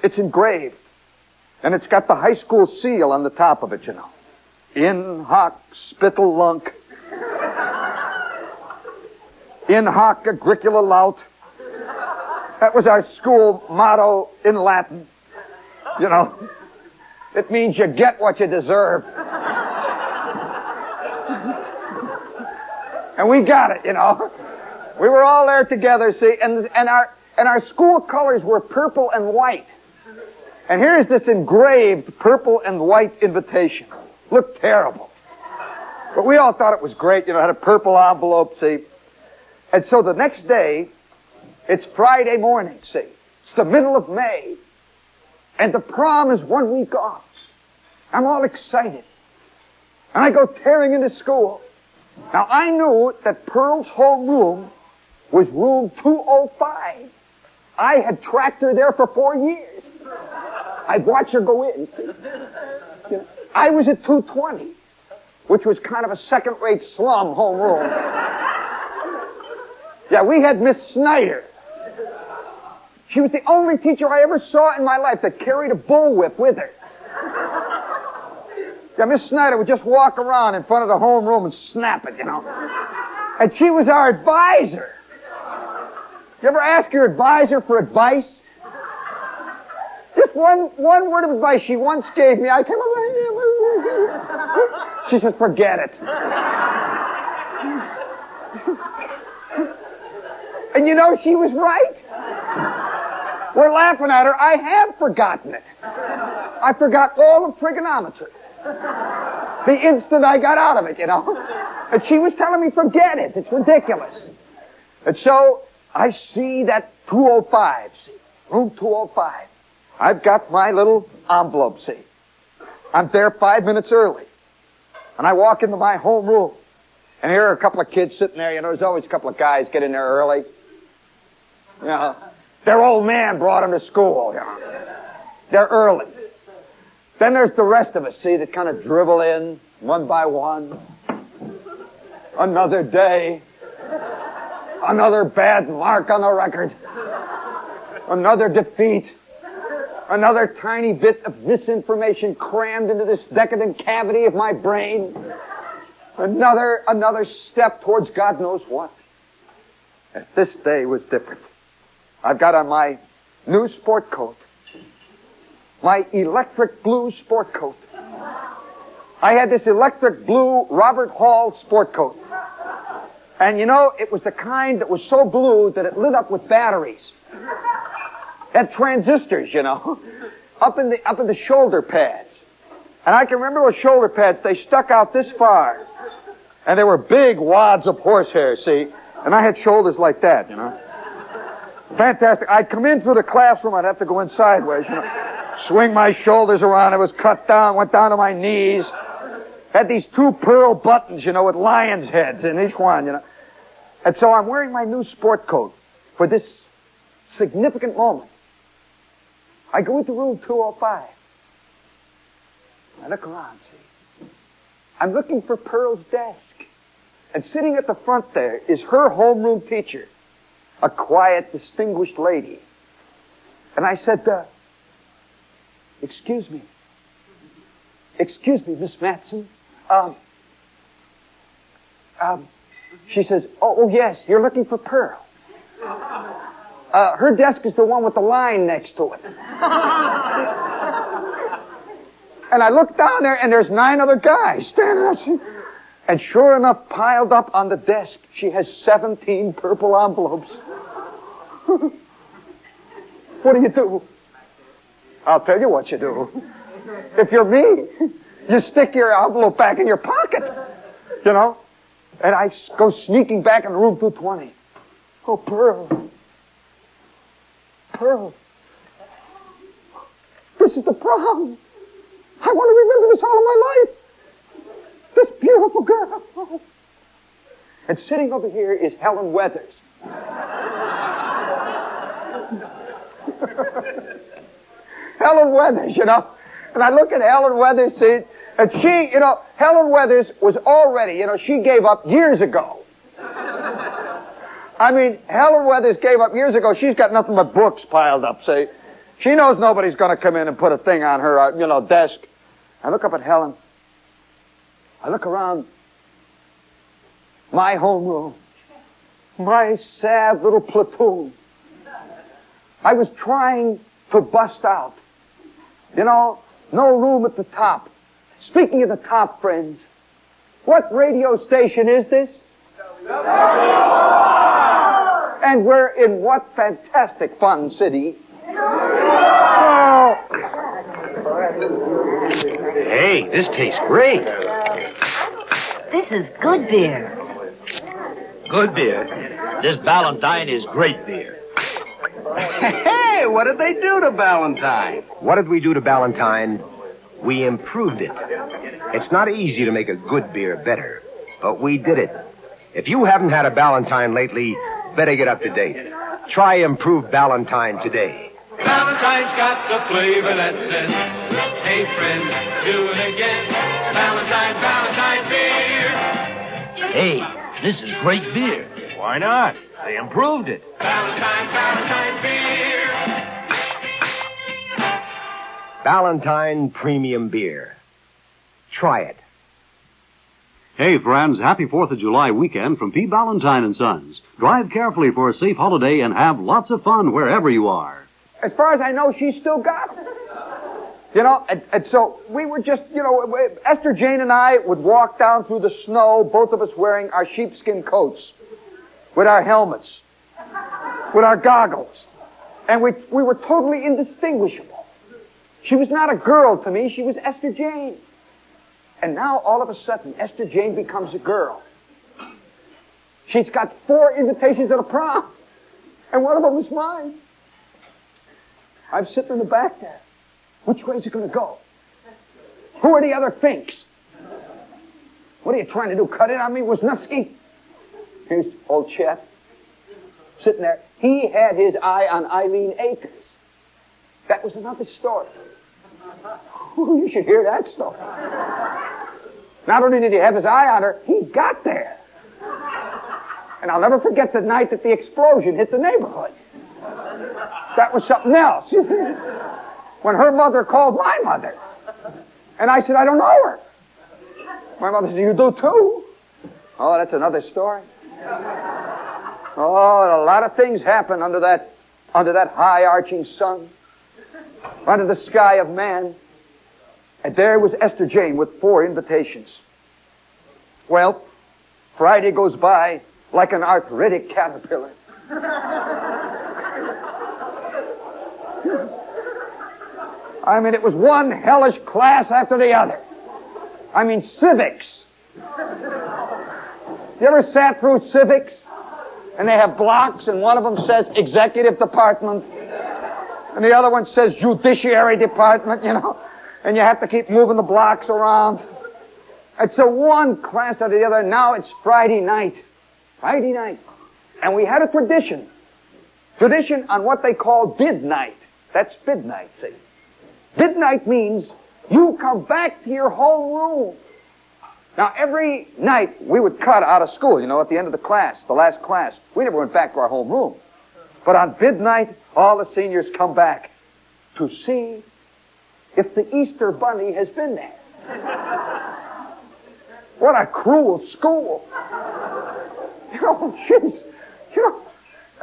It's engraved. And it's got the high school seal on the top of it, you know. In hoc spittle lunk. In hoc agricula laut. That was our school motto in Latin. You know. It means you get what you deserve. And we got it, you know. We were all there together, see, and our school colors were purple and white. And here's this engraved purple and white invitation. Looked terrible. But we all thought it was great, you know, it had a purple envelope, see. And so the next day, it's Friday morning, see. It's the middle of May. And the prom is 1 week off. I'm all excited. And I go tearing into school. Now, I knew that Pearl's home room was room 205. I had tracked her there for 4 years. I'd watch her go in, see. You know, I was at 220, which was kind of a second-rate slum home room. Yeah, we had Miss Snyder. She was the only teacher I ever saw in my life that carried a bullwhip with her. Yeah, Miss Snyder would just walk around in front of the homeroom and snap it, you know. And she was our advisor. You ever ask your advisor for advice? Just one word of advice she once gave me. I came over. She says, forget it. And you know, she was right. We're laughing at her. I have forgotten it. I forgot all of trigonometry. The instant I got out of it, you know. And she was telling me, forget it. It's ridiculous. And so I see that 205, see. Room 205. I've got my little envelope, see. I'm there 5 minutes early. And I walk into my home room. And here are a couple of kids sitting there. You know, there's always a couple of guys get in there early. You know, their old man brought them to school, you know. They're early. Then there's the rest of us, see, that kind of dribble in one by one. Another day. Another bad mark on the record. Another defeat. Another tiny bit of misinformation crammed into this decadent cavity of my brain. Another step towards God knows what. And this day was different. I've got on my new sport coat. My electric blue sport coat. I had this electric blue Robert Hall sport coat. And you know, it was the kind that was so blue that it lit up with batteries. Had transistors, you know, up in the shoulder pads. And I can remember those shoulder pads, they stuck out this far. And they were big wads of horsehair, see? And I had shoulders like that, you know. Fantastic. I'd come in through the classroom, I'd have to go in sideways, you know. Swing my shoulders around, it was cut down, went down to my knees. Had these 2 pearl buttons, you know, with lion's heads in each one, you know. And so I'm wearing my new sport coat for this significant moment. I go into room 205. I look around, see. I'm looking for Pearl's desk. And sitting at the front there is her homeroom teacher, a quiet, distinguished lady. And I said, excuse me, Miss Matson. She says, oh, yes, you're looking for Pearl. Her desk is the one with the line next to it. And I look down there, and there's 9 other guys standing there. And sure enough, piled up on the desk, she has 17 purple envelopes. What do you do? I'll tell you what you do. If you're me, you stick your envelope back in your pocket, you know. And I go sneaking back in room 220. Oh, Pearl. Pearl. This is the prom. I want to remember this all of my life. This beautiful girl. And sitting over here is Helen Weathers. Helen Weathers, you know. And I look at Helen Weathers, see, and she, you know, Helen Weathers was already, you know, she gave up years ago. I mean, Helen Weathers gave up years ago. She's got nothing but books piled up, see. She knows nobody's going to come in and put a thing on her, you know, desk. I look up at Helen. I look around my homeroom, my sad little platoon. I was trying to bust out. You know, no room at the top. Speaking of the top, friends, what radio station is this? And we're in what fantastic fun city? Oh. Hey, this tastes great. This is good beer. Good beer. This Ballantine is great beer. Hey, what did they do to Ballantine? What did we do to Ballantine? We improved it. It's not easy to make a good beer better, but we did it. If you haven't had a Ballantine lately, better get up to date. Try improved Ballantine today. Valentine's got the flavor that says, hey friends, do it again. Valentine beer. Hey, this is great beer. Why not? They improved it. Valentine beer. Ballantine Premium Beer. Try it. Hey, friends, happy 4th of July weekend from P. Ballantine & Sons. Drive carefully for a safe holiday and have lots of fun wherever you are. As far as I know, she's still got it. You know, and so we were just, you know, Esther Jane and I would walk down through the snow, both of us wearing our sheepskin coats, with our helmets, with our goggles. And we were totally indistinguishable. She was not a girl to me, she was Esther Jane. And now, all of a sudden, Esther Jane becomes a girl. She's got 4 invitations at a prom, and one of them is mine. I'm sitting in the back there. Which way is it going to go? Who are the other finks? What are you trying to do, cut it on me, Wisniewski? Here's old Shep, sitting there. He had his eye on Eileen Akers. That was another story. You should hear that story. Not only did he have his eye on her, he got there. And I'll never forget the night that the explosion hit the neighborhood. That was something else. When her mother called my mother. And I said, I don't know her. My mother said, you do too? Oh, that's another story. Oh, a lot of things happen under that high arching sun, under the sky of man. And there was Esther Jane with 4 invitations. Well, Friday goes by like an arthritic caterpillar. I mean, it was one hellish class after the other. I mean, civics. You ever sat through civics? And they have blocks, and one of them says executive department, and the other one says judiciary department, you know, and you have to keep moving the blocks around. It's so one class after the other. Now it's Friday night. Friday night. And we had a tradition. Tradition on what they call bid night. That's bid night, see. Bid night means you come back to your homeroom. Now, every night we would cut out of school, you know, at the end of the class, the last class. We never went back to our homeroom. But on bid night, all the seniors come back to see if the Easter Bunny has been there. What a cruel school. You know, jeez. You know,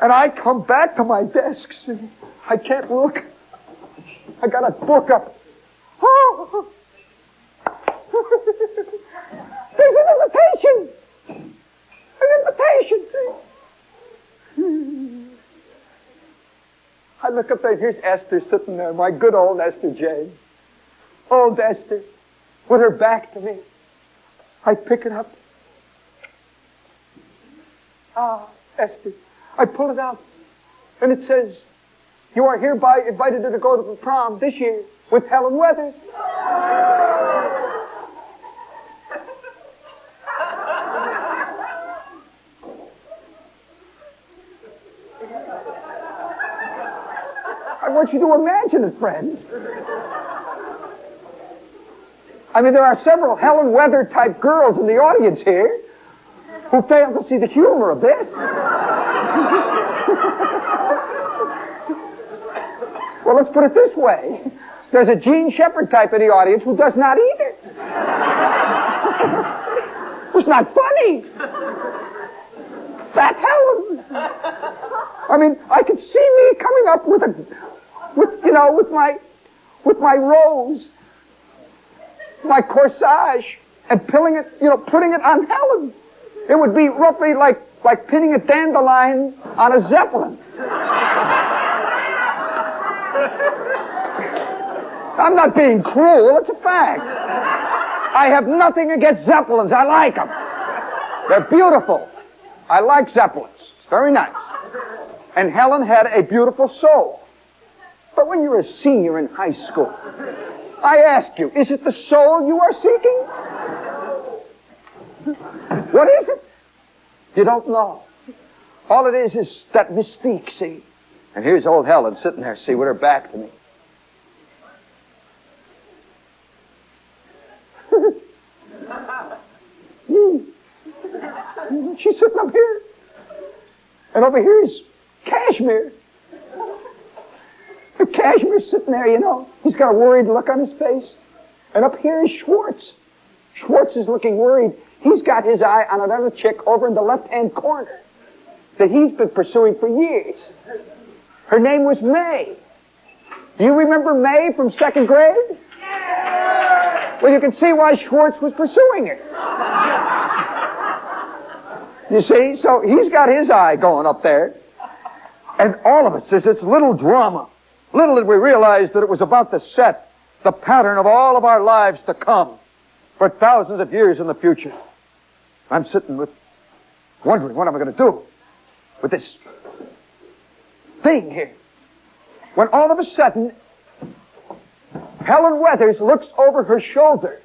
and I come back to my desks and I can't look. I got a book up. Oh. There's an invitation. An invitation, see? I look up there, here's Esther sitting there, my good old Esther Jane. Old Esther, with her back to me. I pick it up. Ah, Esther. I pull it out, and it says, you are hereby invited to go to the prom this year with Helen Weathers. I want you to imagine it, friends. I mean, there are several Helen Weather type girls in the audience here who fail to see the humor of this. Well, let's put it this way. There's a Gene Shepherd type in the audience who does not either. It's not funny. Fat Helen. I mean, I could see me coming up with my rose, my corsage, and putting it on Helen. It would be roughly like pinning a dandelion on a zeppelin. I'm not being cruel, it's a fact. I have nothing against zeppelins. I like them. They're beautiful. I like zeppelins. It's very nice. And Helen had a beautiful soul. But when you're a senior in high school, I ask you, is it the soul you are seeking? What is it? You don't know. All it is that mystique, see? And here's old Helen sitting there, see, with her back to me. She's sitting up here. And over here is Cashmere. And Cashmere's sitting there, you know. He's got a worried look on his face. And up here is Schwartz. Schwartz is looking worried. He's got his eye on another chick over in the left-hand corner that he's been pursuing for years. Her name was May. Do you remember May from second grade? Well, you can see why Schwartz was pursuing her. You see? So he's got his eye going up there. And all of us, there's this little drama. Little did we realize that it was about to set the pattern of all of our lives to come for thousands of years in the future. I'm sitting wondering what am I going to do with this thing here. When all of a sudden, Helen Weathers looks over her shoulder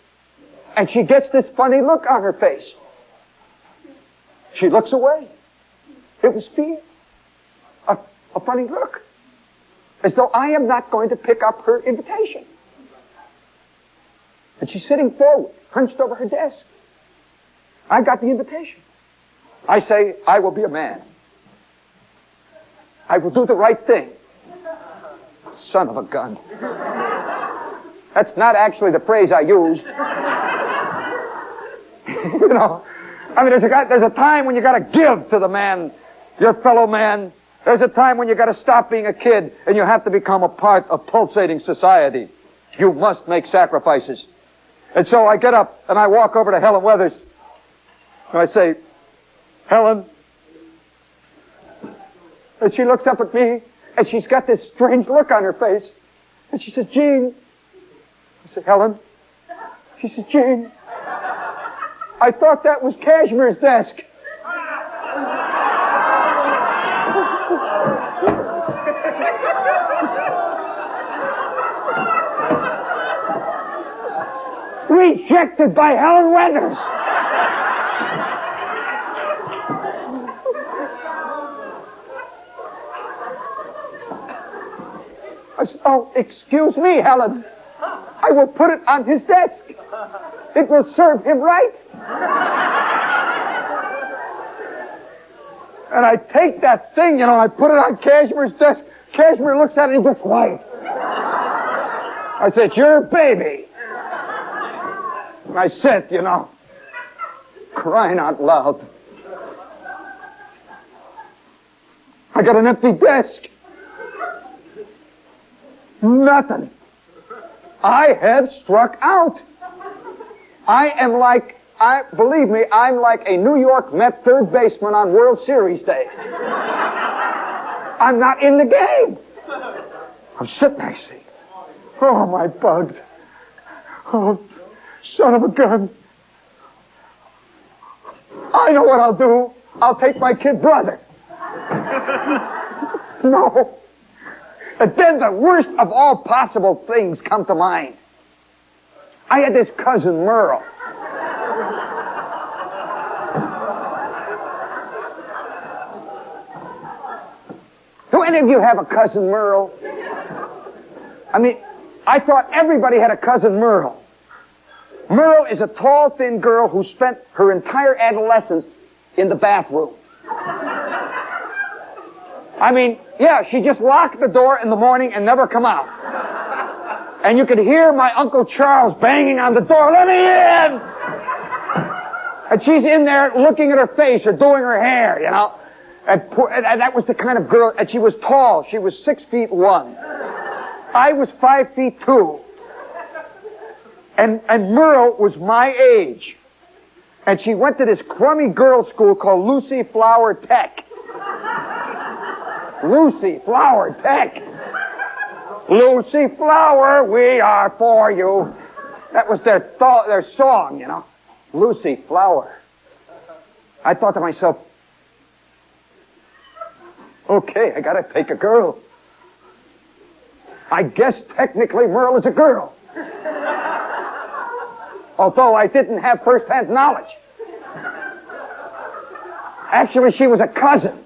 and she gets this funny look on her face. She looks away. It was fear. A funny look. As though I am not going to pick up her invitation. And she's sitting forward, hunched over her desk. I got the invitation. I say, I will be a man. I will do the right thing. Son of a gun. That's not actually the phrase I used. You know, I mean, there's a time when you got to give to the man, your fellow man. There's a time when you got to stop being a kid and you have to become a part of pulsating society. You must make sacrifices. And so I get up and I walk over to Helen Weathers. And I say, Helen. And she looks up at me and she's got this strange look on her face. And she says, Gene. I say, Helen. She says, Gene. I thought that was Cashmere's desk. Rejected by Helen Weathers. I said, oh, excuse me, Helen. I will put it on his desk. It will serve him right. And I take that thing, and I put it on Cashmere's desk. Cashmere looks at it and he gets quiet. I said, it's your baby. And I said, crying out loud. I got an empty desk. Nothing. I have struck out. Believe me, I'm like a New York Met third baseman on World Series Day. I'm not in the game. I'm sitting there, see. Oh, my bugged. Oh, son of a gun. I know what I'll do. I'll take my kid brother. No. And then the worst of all possible things come to mind. I had this cousin Merle. Do any of you have a cousin Merle? I mean, I thought everybody had a cousin Merle. Merle is a tall, thin girl who spent her entire adolescence in the bathroom. I mean, yeah, she just locked the door in the morning and never come out. And you could hear my Uncle Charles banging on the door, let me in! And she's in there looking at her face or doing her hair, And that was the kind of girl, and she was tall. She was 6'1". I was 5'2". And Merle was my age. And she went to this crummy girls' school called Lucy Flower Tech. Lucy Flower Tech. Lucy Flower, we are for you. That was their song, Lucy Flower. I thought to myself, okay, I gotta take a girl. I guess technically Merle is a girl. Although I didn't have first-hand knowledge. Actually, she was a cousin,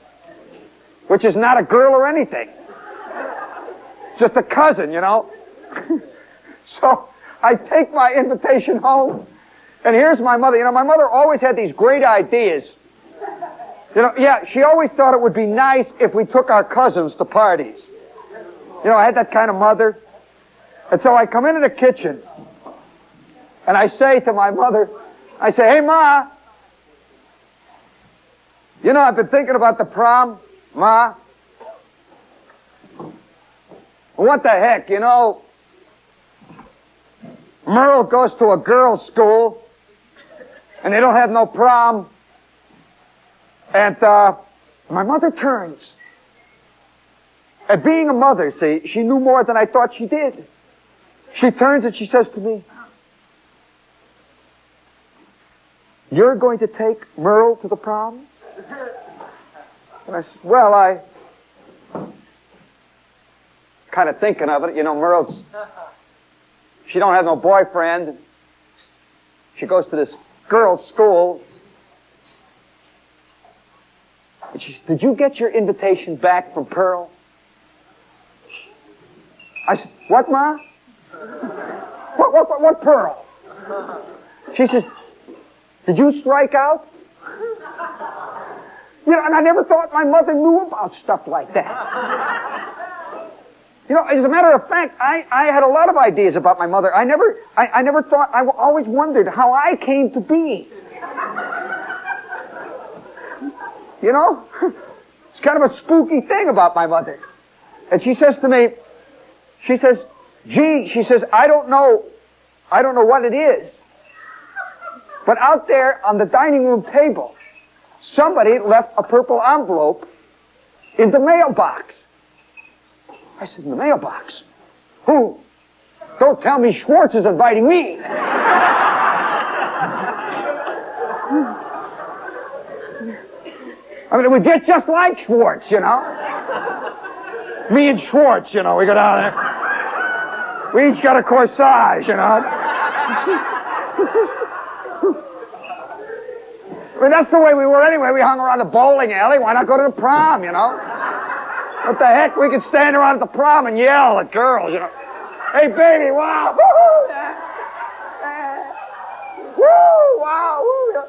which is not a girl or anything. Just a cousin, So I take my invitation home, and here's my mother. My mother always had these great ideas. She always thought it would be nice if we took our cousins to parties. I had that kind of mother. And so I come into the kitchen, and I say to my mother, I say, hey, Ma, I've been thinking about the prom, Ma. What the heck, Merle goes to a girls' school, and they don't have no prom. And my mother turns. And being a mother, see, she knew more than I thought she did. She turns and she says to me, you're going to take Merle to the prom? And I said, well, I kind of thinking of it. Merle's, she don't have no boyfriend. She goes to this girls' school. And she said, did you get your invitation back from Pearl? I said, what, Ma? What Pearl? She says, did you strike out? And I never thought my mother knew about stuff like that. As a matter of fact, I had a lot of ideas about my mother. I never thought, I always wondered how I came to be. It's kind of a spooky thing about my mother. And she says to me, Gee, she says, I don't know what it is. But out there on the dining room table, somebody left a purple envelope in the mailbox. I said, in the mailbox? Who? Don't tell me Schwartz is inviting me. I mean, it would get just like Schwartz, you know. Me and Schwartz, you know, we go down there. We each got a corsage, you know. I mean, that's the way we were anyway. We hung around the bowling alley. Why not go to the prom, you know? What the heck? We could stand around at the prom and yell at girls, you know. Hey, baby, wow. Woo-hoo. Woo, wow. Woo.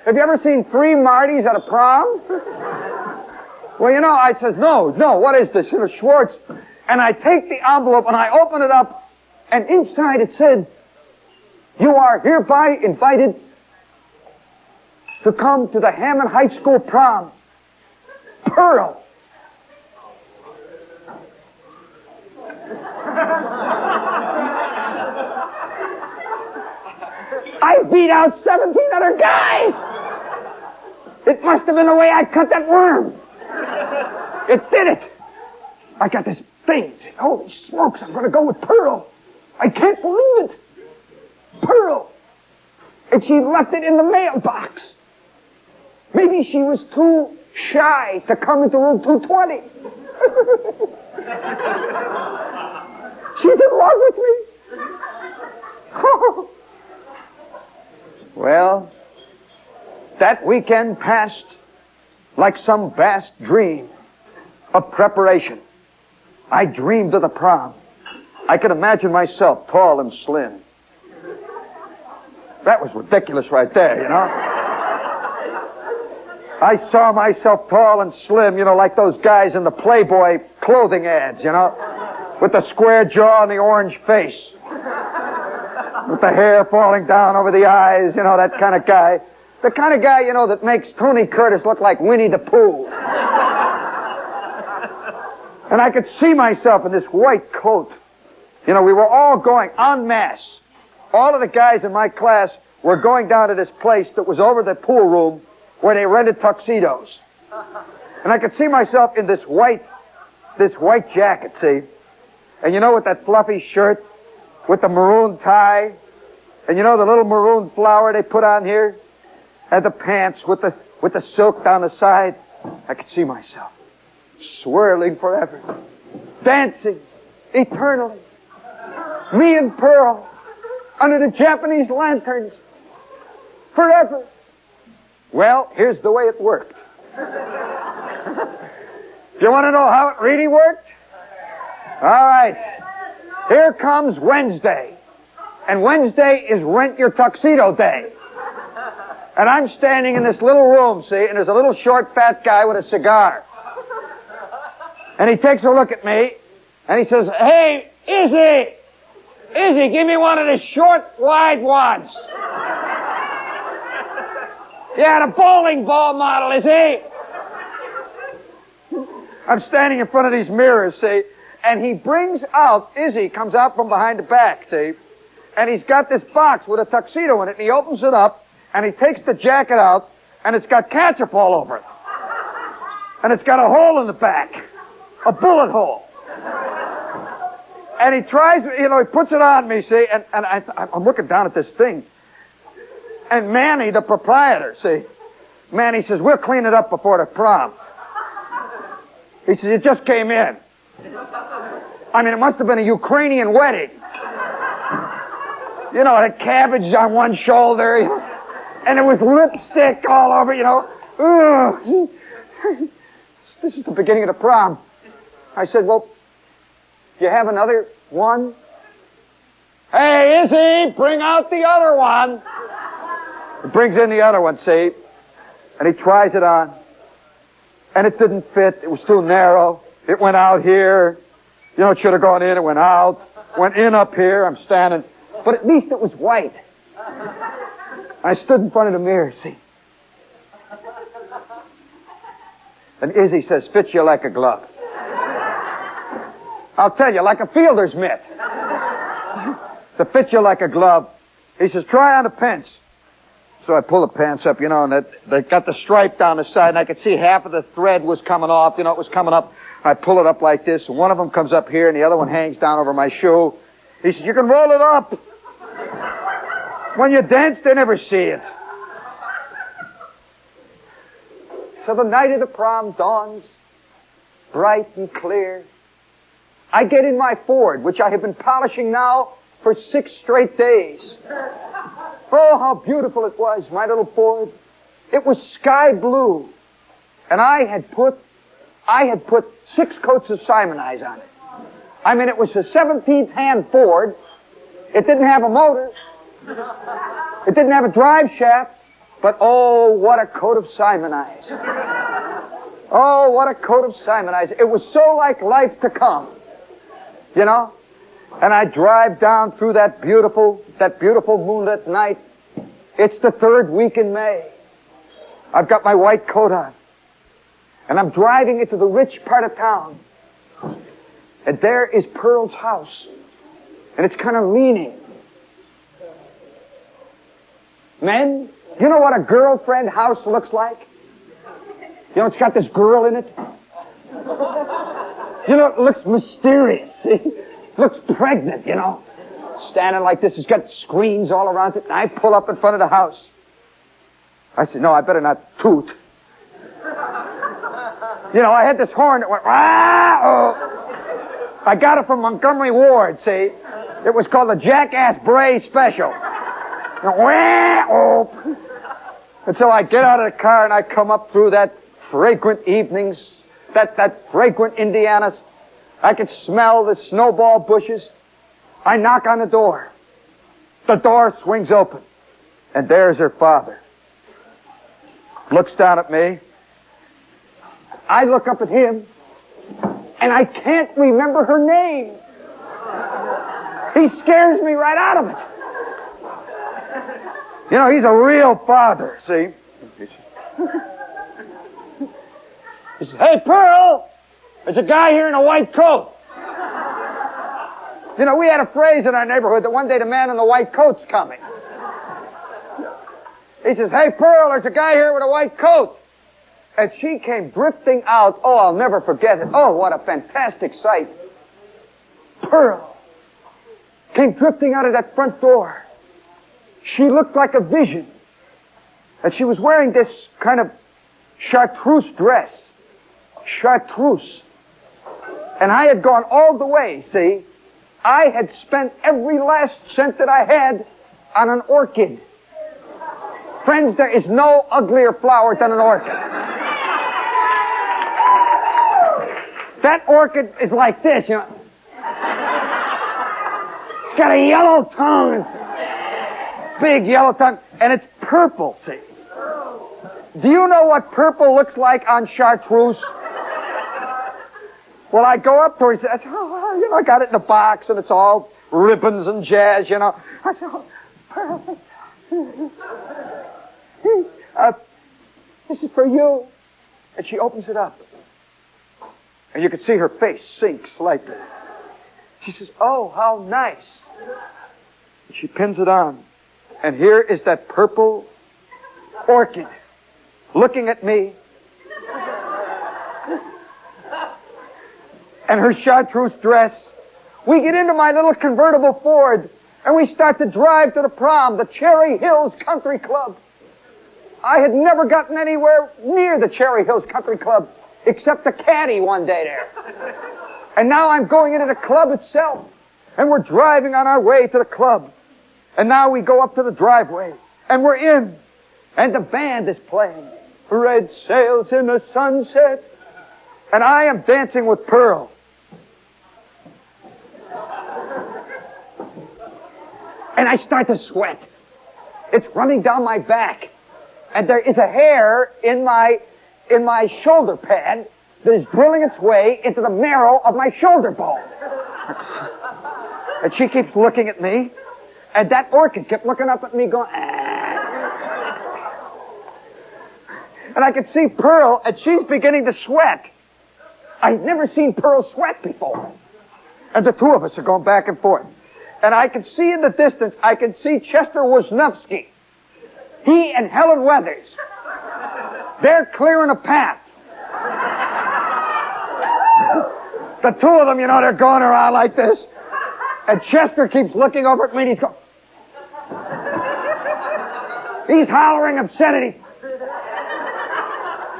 Have you ever seen 3 Martys at a prom? Well, you know, I said, no, what is this? You know, Schwartz. And I take the envelope and I open it up, and inside it said, you are hereby invited to come to the Hammond High School prom. Pearl. I beat out 17 other guys. It must have been the way I cut that worm. It did it. I got this thing. Holy smokes, I'm going to go with Pearl. I can't believe it. Pearl. And she left it in the mailbox. Maybe she was too shy to come into room 220. She's in love with me. Well, that weekend passed like some vast dream of preparation. I dreamed of the prom. I could imagine myself tall and slim. That was ridiculous right there, you know. I saw myself tall and slim, you know, like those guys in the Playboy clothing ads, you know, with the square jaw and the orange face, with the hair falling down over the eyes, you know, that kind of guy. The kind of guy, you know, that makes Tony Curtis look like Winnie the Pooh. And I could see myself in this white coat. You know, we were all going en masse. All of the guys in my class were going down to this place that was over the pool room where they rented tuxedos. And I could see myself in this white jacket, see? And you know, with that fluffy shirt, with the maroon tie, and you know the little maroon flower they put on here, and the pants with the silk down the side, I could see myself swirling forever, dancing eternally. Me and Pearl under the Japanese lanterns forever. Well, here's the way it worked. You want to know how it really worked? All right. Here comes Wednesday. And Wednesday is Rent Your Tuxedo Day. And I'm standing in this little room, see, and there's a little short, fat guy with a cigar. And he takes a look at me, and he says, hey, Izzy, give me one of the short, wide ones. Yeah, the bowling ball model, Izzy. I'm standing in front of these mirrors, see, and he brings out, Izzy comes out from behind the back, see, and he's got this box with a tuxedo in it, and he opens it up, and he takes the jacket out, and it's got ketchup all over it. And it's got a hole in the back, a bullet hole. And he tries, you know, he puts it on me, see, and I'm looking down at this thing. And Manny, the proprietor, see, Manny says, we'll clean it up before the prom. He says, it just came in. I mean, it must have been a Ukrainian wedding. You know, the cabbage on one shoulder, you know, and there was lipstick all over, you know. Ugh. This is the beginning of the prom. I said, well, do you have another one? Hey, Izzy, bring out the other one. He brings in the other one, see, and he tries it on. And it didn't fit. It was too narrow. It went out here. You know, it should have gone in. It went out. Went in up here. I'm standing. But at least it was white. I stood in front of the mirror, see. And Izzy says, fits you like a glove. I'll tell you, like a fielder's mitt. To fit you like a glove. He says, try on the pants. So I pull the pants up, and they got the stripe down the side, and I could see half of the thread was coming off, it was coming up. I pull it up like this, and one of them comes up here, and the other one hangs down over my shoe. He says, you can roll it up. When you dance, they never see it. So the night of the prom dawns, bright and clear. I get in my Ford, which I have been polishing now for 6 straight days. Oh, how beautiful it was, my little Ford. It was sky blue. And I had put 6 coats of Simonize on it. I mean, it was a 17th hand Ford. It didn't have a motor. It didn't have a drive shaft. But oh, what a coat of Simonize. Oh, what a coat of Simonize. It was so like life to come. And I drive down through that beautiful moonlit night. It's the 3rd week in May. I've got my white coat on. And I'm driving into the rich part of town. And there is Pearl's house. And it's kind of leaning. Men, you know what a girlfriend house looks like? It's got this girl in it. It looks mysterious, see? It looks pregnant, Standing like this, it's got screens all around it, and I pull up in front of the house. I said, no, I better not toot. I had this horn that went, ah, oh. I got it from Montgomery Ward, see? It was called the Jackass Bray Special. Wah, oh. And so I get out of the car and I come up through that fragrant evenings, that fragrant Indiana. I could smell the snowball bushes. I knock on the door. The door swings open. And there's her father. Looks down at me. I look up at him. And I can't remember her name. He scares me right out of it. He's a real father, see? He says, hey, Pearl, there's a guy here in a white coat. We had a phrase in our neighborhood that one day the man in the white coat's coming. He says, hey, Pearl, there's a guy here with a white coat. And she came drifting out. Oh, I'll never forget it. Oh, what a fantastic sight. Pearl came drifting out of that front door. She looked like a vision. And she was wearing this kind of chartreuse dress. Chartreuse. And I had gone all the way, see? I had spent every last cent that I had on an orchid. Friends, there is no uglier flower than an orchid. That orchid is like this, It's got a yellow tongue. Big yellow tongue. And it's purple, see? Do you know what purple looks like on chartreuse? Well, I go up to her and says, oh, I got it in a box and it's all ribbons and jazz, I said, oh, Pearl, this is for you. And she opens it up. And you could see her face sink slightly. She says, oh, how nice. And she pins it on. And here is that purple orchid looking at me. And her chartreuse dress. We get into my little convertible Ford and we start to drive to the prom, the Cherry Hills Country Club. I had never gotten anywhere near the Cherry Hills Country Club except the caddy one day there. And now I'm going into the club itself. And we're driving on our way to the club. And now we go up to the driveway. And we're in. And the band is playing. Red sails in the sunset. And I am dancing with Pearl. And I start to sweat. It's running down my back. And there is a hair in my shoulder pad that is drilling its way into the marrow of my shoulder bone. And she keeps looking at me. And that orchid kept looking up at me going, ah. And I could see Pearl, and she's beginning to sweat. I'd never seen Pearl sweat before. And the two of us are going back and forth. And I can see in the distance, I can see Chester Wisniewski. He and Helen Weathers. They're clearing a path. The two of them, they're going around like this. And Chester keeps looking over at me and he's going... He's hollering obscenity.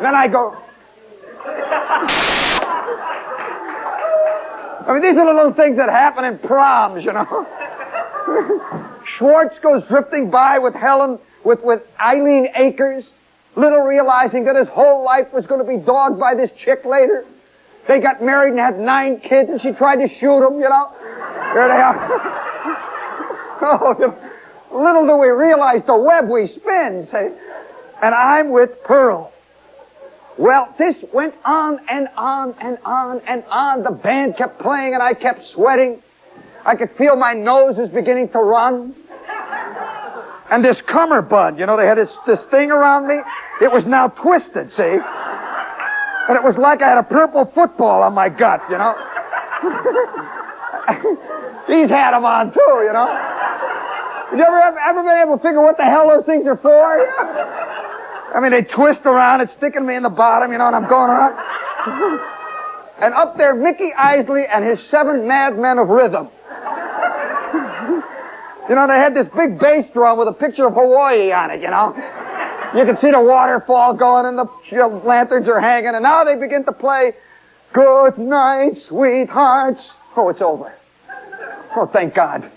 Then I go... I mean, these are the little things that happen in proms, Schwartz goes drifting by with Helen, with Eileen Akers, little realizing that his whole life was going to be dogged by this chick later. They got married and had 9 kids, and she tried to shoot them, There they are. Oh, little do we realize the web we spin, say. And I'm with Pearl. Well, this went on and on and on and on. The band kept playing and I kept sweating. I could feel my nose was beginning to run. And this cummerbund, they had this thing around me. It was now twisted, see? And it was like I had a purple football on my gut, He's had them on too, You ever been able to figure what the hell those things are for? I mean, they twist around, it's sticking me in the bottom, and I'm going around. And up there, Mickey Isley and his 7 madmen of rhythm. They had this big bass drum with a picture of Hawaii on it, You can see the waterfall going and the lanterns are hanging, and now they begin to play Good Night, Sweethearts. Oh, it's over. Oh, thank God.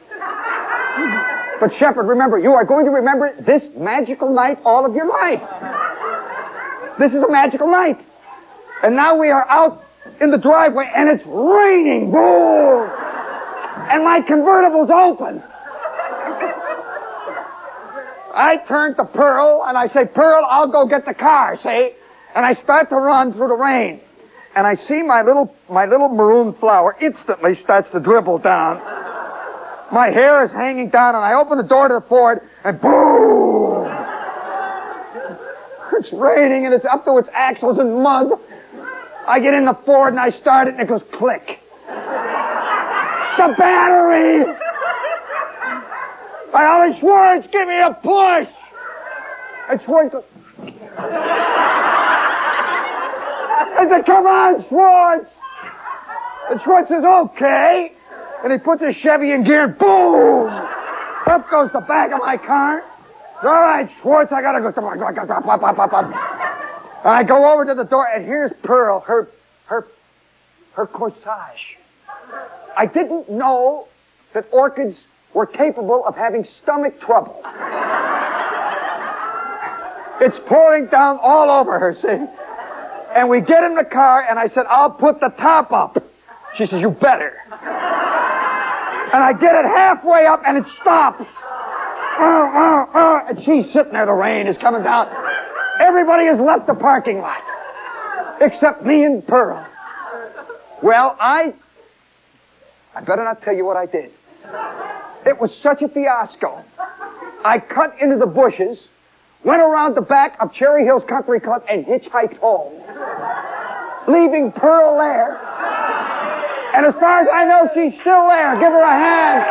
But Shepard, remember, you are going to remember this magical night all of your life. This is a magical night. And now we are out in the driveway and it's raining. Boom! And my convertible's open. I turn to Pearl and I say, Pearl, I'll go get the car, see? And I start to run through the rain. And I see my little maroon flower instantly starts to dribble down. My hair is hanging down, and I open the door to the Ford, and boom! It's raining, and it's up to its axles in mud. I get in the Ford, and I start it, and it goes click. The battery! I holler, Schwartz, give me a push! And Schwartz goes... I said, come on, Schwartz! And Schwartz says, okay. And he puts his Chevy in gear, and boom! Up goes the back of my car. All right, Schwartz, I gotta go. And I go over to the door, and here's Pearl, her corsage. I didn't know that orchids were capable of having stomach trouble. It's pouring down all over her, see? And we get in the car, and I said, I'll put the top up. She says, you better. And I get it halfway up, and it stops. And she's sitting there, the rain is coming down. Everybody has left the parking lot, except me and Pearl. Well, I better not tell you what I did. It was such a fiasco. I cut into the bushes, went around the back of Cherry Hills Country Club, and hitchhiked home, leaving Pearl there. And as far as I know, she's still there. Give her a hand.